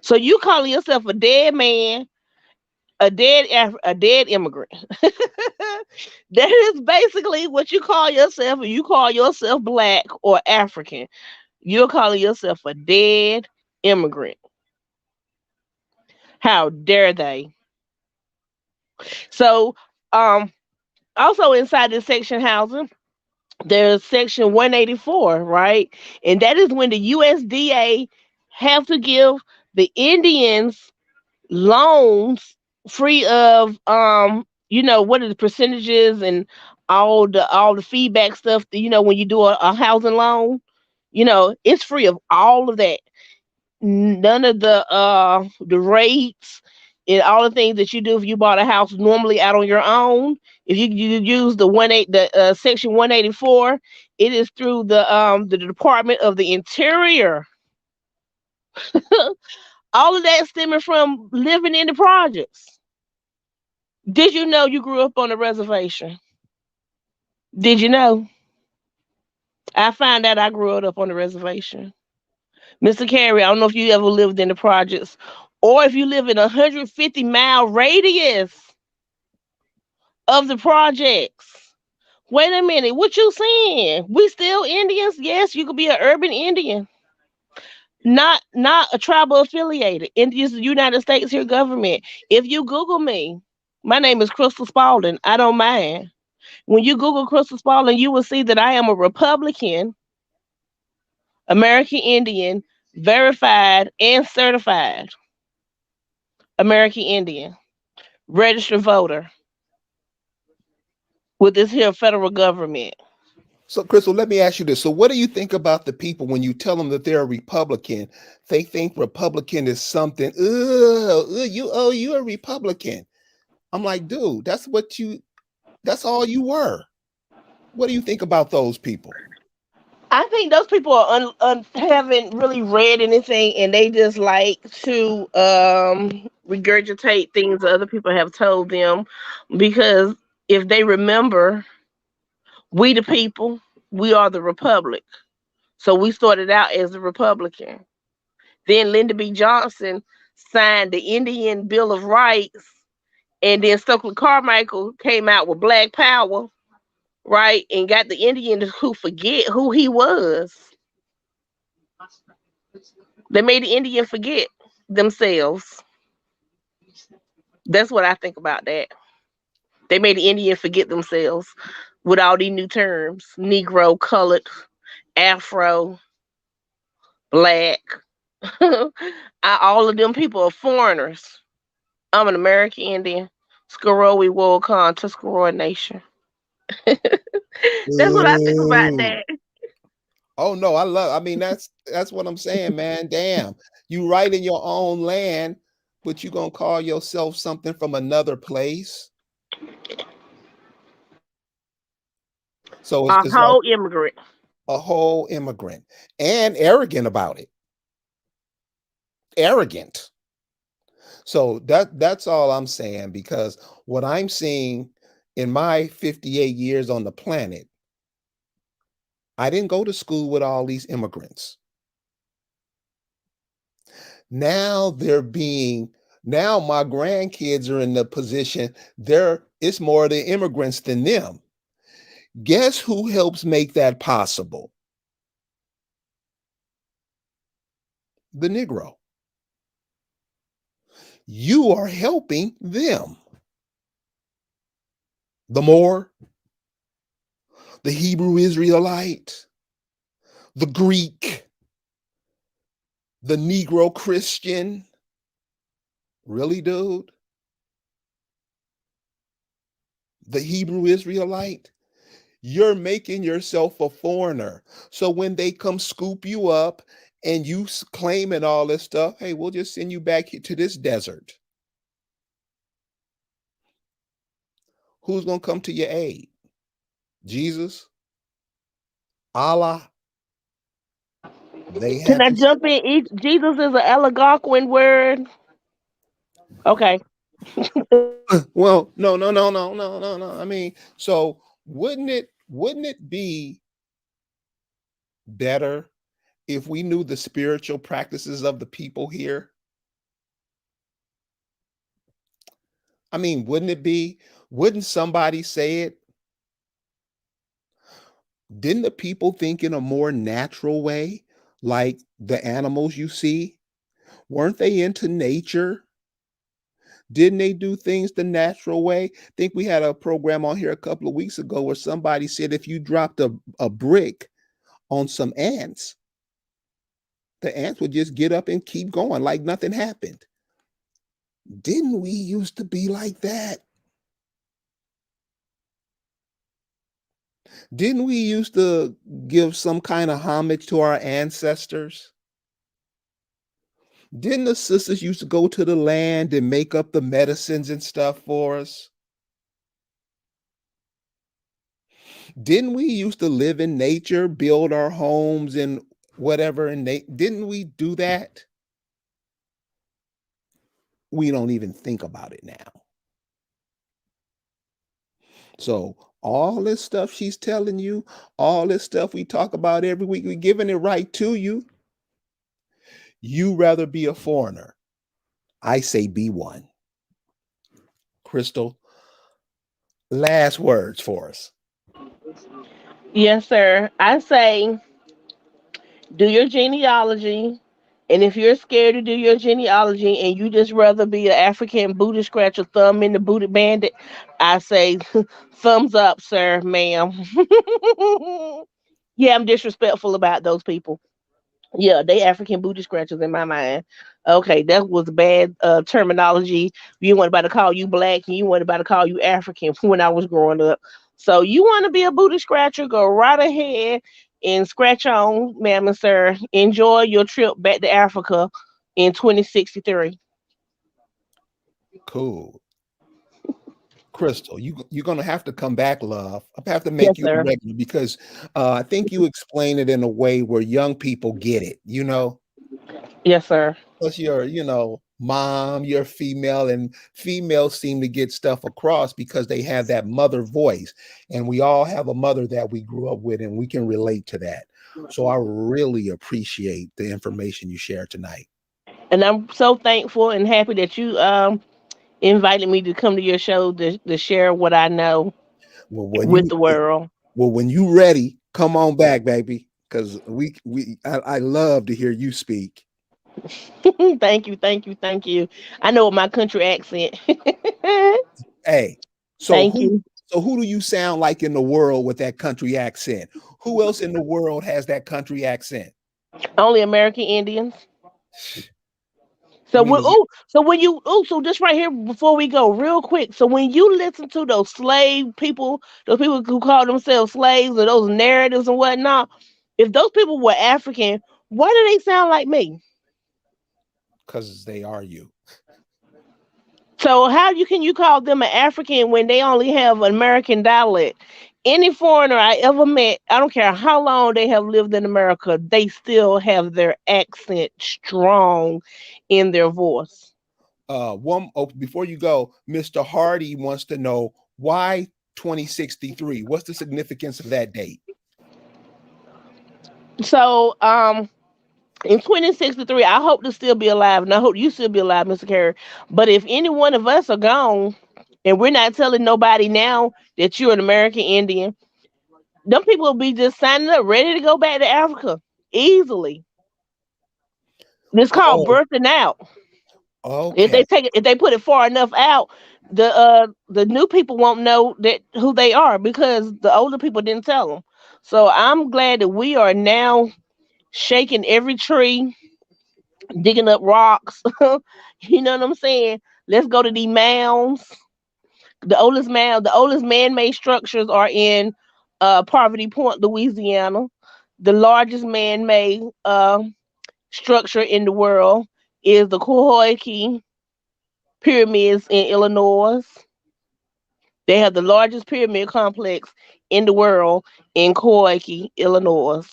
So you calling yourself a dead man, a dead immigrant. That is basically what you call yourself. If you call yourself black or African, you're calling yourself a dead immigrant. How dare they? So, um, also inside this section housing, there's section 184, right? And that is when the USDA have to give the Indians loans free of what are the percentages and all the feedback stuff that when you do a housing loan, it's free of all of that. None of the rates and all the things that you do if you bought a house normally out on your own. If you use the section 184, it is through the Department of the Interior. All of that stemming from living in the projects. Did you know you grew up on a reservation? Did you know? I found out I grew up on a reservation. Mr. Carey, I don't know if you ever lived in the projects or if you live in a 150-mile radius of the projects. Wait a minute, what you saying? We still Indians? Yes, you could be an urban Indian. Not a tribal affiliated. Indians of the United States here government. If you Google me, my name is Crystal Spaulding. I don't mind. When you Google Crystal Spaulding, you will see that I am a Republican, American Indian, verified and certified American Indian, registered voter with this here federal government. So, Crystal, let me ask you this. So, what do you think about the people when you tell them that they're a Republican? They think Republican is something. You're a Republican. I'm like, dude, that's all you were. What do you think about those people? I think those people are haven't really read anything, and they just like to regurgitate things other people have told them. Because if they remember, we the people, we are the republic. So we started out as a Republican. Then Lyndon B. Johnson signed the Indian Bill of Rights, and then Stokely Carmichael came out with Black Power, right, and got the Indians who forget who he was. They made the Indian forget themselves. That's what I think about that. They made the Indian forget themselves with all these new terms: Negro, colored, Afro, Black. All of them people are foreigners. I'm an American Indian. Skarowe Wokan Tuscarora Nation. That's what I think about Ooh. that. Oh no, I mean that's what I'm saying, man. Damn. You right in your own land, but you gonna call yourself something from another place. So A it's like whole immigrant. a whole immigrant and arrogant about it. Arrogant. So that's all I'm saying because what I'm seeing in my 58 years on the planet, I didn't go to school with all these immigrants. Now they're being now my grandkids are in the position they're it's more the immigrants than them. Guess who helps make that possible? The Negro. You are helping them. The Moor, the Hebrew Israelite, the Greek, the Negro Christian. Really, dude? The Hebrew Israelite? You're making yourself a foreigner. So when they come scoop you up and you claiming all this stuff, hey, we'll just send you back to this desert. Who's going to come to your aid? Jesus? Allah? They Can have I to. jump in? Jesus is an Algonquin word. Okay. Well, no, no, no, no, no, no, no. I mean, so wouldn't it be better if we knew the spiritual practices of the people here? I mean, wouldn't it be? Wouldn't somebody say it? Didn't the people think in a more natural way, like the animals you see? Weren't they into nature? Didn't they do things the natural way? I think we had a program on here a couple of weeks ago where somebody said if you dropped a brick on some ants, the ants would just get up and keep going like nothing happened. Didn't we used to be like that? Didn't we used to give some kind of homage to our ancestors? Didn't the sisters used to go to the land and make up the medicines and stuff for us? Didn't we used to live in nature, build our homes and whatever? And didn't we do that? We don't even think about it now. So all this stuff she's telling you, all this stuff we talk about every week, we're giving it right to you. You rather be a foreigner. I say be one. Crystal, last words for us. Yes, sir. I say do your genealogy. And if you're scared to do your genealogy and you just rather be an African booty scratcher, thumb in the booty bandit, I say thumbs up, sir, ma'am. Yeah, I'm disrespectful about those people. Yeah, they African booty scratchers in my mind. Okay, that was bad terminology. You want about to call you black and you want about to call you African when I was growing up. So you want to be a booty scratcher, go right ahead and scratch on, ma'am and sir. Enjoy your trip back to Africa in 2063. Cool. Crystal, you're gonna have to come back, love. I have to Yes, make you a sir. regular because I think you explain it in a way where young people get it. Yes, sir. Plus you're, mom, you're female, and females seem to get stuff across because they have that mother voice. And we all have a mother that we grew up with, and we can relate to that. So I really appreciate the information you shared tonight. And I'm so thankful and happy that you invited me to come to your show to share what I know Well, when with you the world. well, when you ready, come on back, baby. Because I love to hear you speak. Thank you, thank you, thank you. I know my country accent. Hey, so Thank who you. so who do you sound like in the world with that country accent? Who else in the world has that country accent? Only American Indians. So You mean when the so just right here before we go, real quick. So when you listen to those slave people, those people who call themselves slaves, or those narratives and whatnot, if those people were African, why do they sound like me? because they are you. So how can you call them an African when they only have an American dialect? Any foreigner I ever met, I don't care how long they have lived in America, they still have their accent strong in their voice. Before you go, Mr. Hardy wants to know why 2063. What's the significance of that date? So in 2063, I hope to still be alive, and I hope you still be alive, Mr. Carey. But if any one of us are gone, and we're not telling nobody now that you're an American Indian, them people will be just signing up, ready to go back to Africa easily. It's called Oh, birthing out. okay. If they put it far enough out, the new people won't know that who they are because the older people didn't tell them. So I'm glad that we are now shaking every tree, digging up rocks. You know what I'm saying? Let's go to the mounds. The oldest man-made structures are in Poverty Point, Louisiana. The largest man-made structure in the world is the Cohoiki pyramids in Illinois. They have the largest pyramid complex in the world in Cohoiki, Illinois.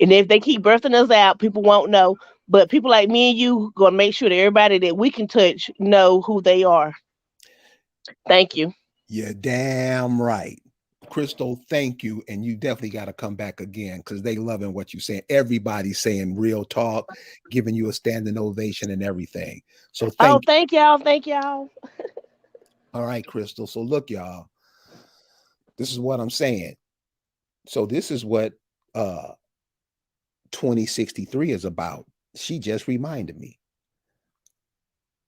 And if they keep birthing us out, people won't know. But people like me and you gonna make sure that everybody that we can touch know who they are. Thank you. You're damn right. Crystal, thank you. And you definitely got to come back again because they loving what you're saying. Everybody's saying real talk, giving you a standing ovation and everything. So Oh, thank you. thank y'all. Thank y'all. All right, Crystal. So look, y'all, this is what I'm saying. So this is what uh 2063 is about. She just reminded me.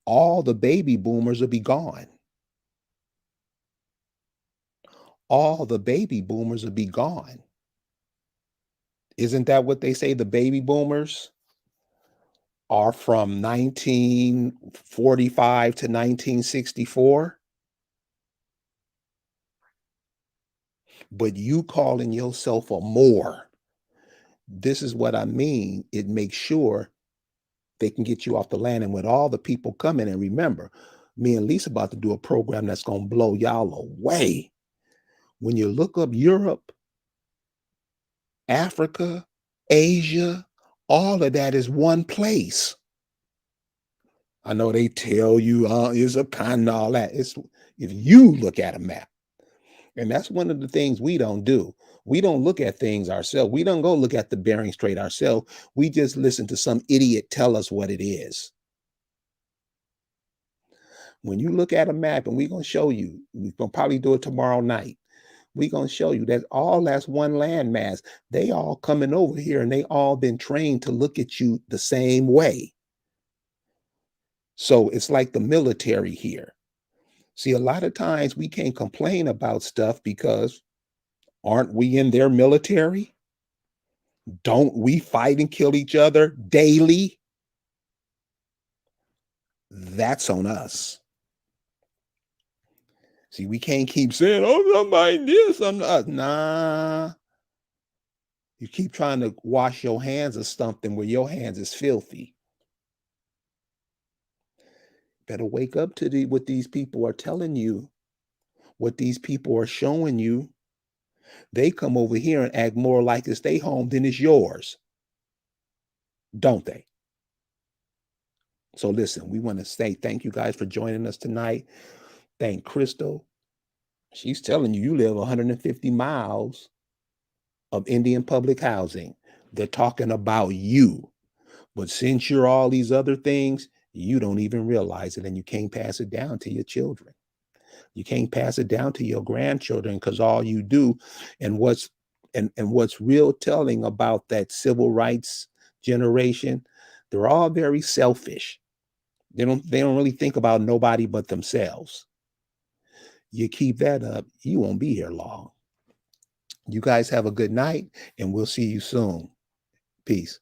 All the baby boomers will be gone. All the baby boomers will be gone. Isn't that what they say? The baby boomers are from 1945 to 1964, but you calling yourself a more. This is what I mean. It makes sure they can get you off the land. And with all the people coming, and remember, me and Lisa about to do a program that's going to blow y'all away. When you look up Europe, Africa, Asia, all of that is one place. I know they tell you it's a kind of all that. It's if you look at a map. And that's one of the things we don't do. We don't look at things ourselves. We don't go look at the Bering Strait ourselves. We just listen to some idiot tell us what it is. When you look at a map, and we're going to show you, we're going to probably do it tomorrow night. We're going to show you that all that's one landmass. They all coming over here and they all been trained to look at you the same way. So it's like the military here. See, a lot of times we can't complain about stuff because aren't we in their military? Don't we fight and kill each other daily? That's on us. See, we can't keep saying, oh, somebody this, I'm not. Nah. You keep trying to wash your hands of something where your hands is filthy. Better wake up to what these people are telling you, what these people are showing you. They come over here and act more like it's their home than it's yours, don't they? So listen, we want to say thank you guys for joining us tonight. Thank Crystal. She's telling you you live 150 miles of Indian public housing. They're talking about you. But since you're all these other things, you don't even realize it and you can't pass it down to your children. You can't pass it down to your grandchildren because all you do and what's real telling about that civil rights generation, they're all very selfish. They don't really think about nobody but themselves. You keep that up, you won't be here long. You guys have a good night and we'll see you soon. Peace.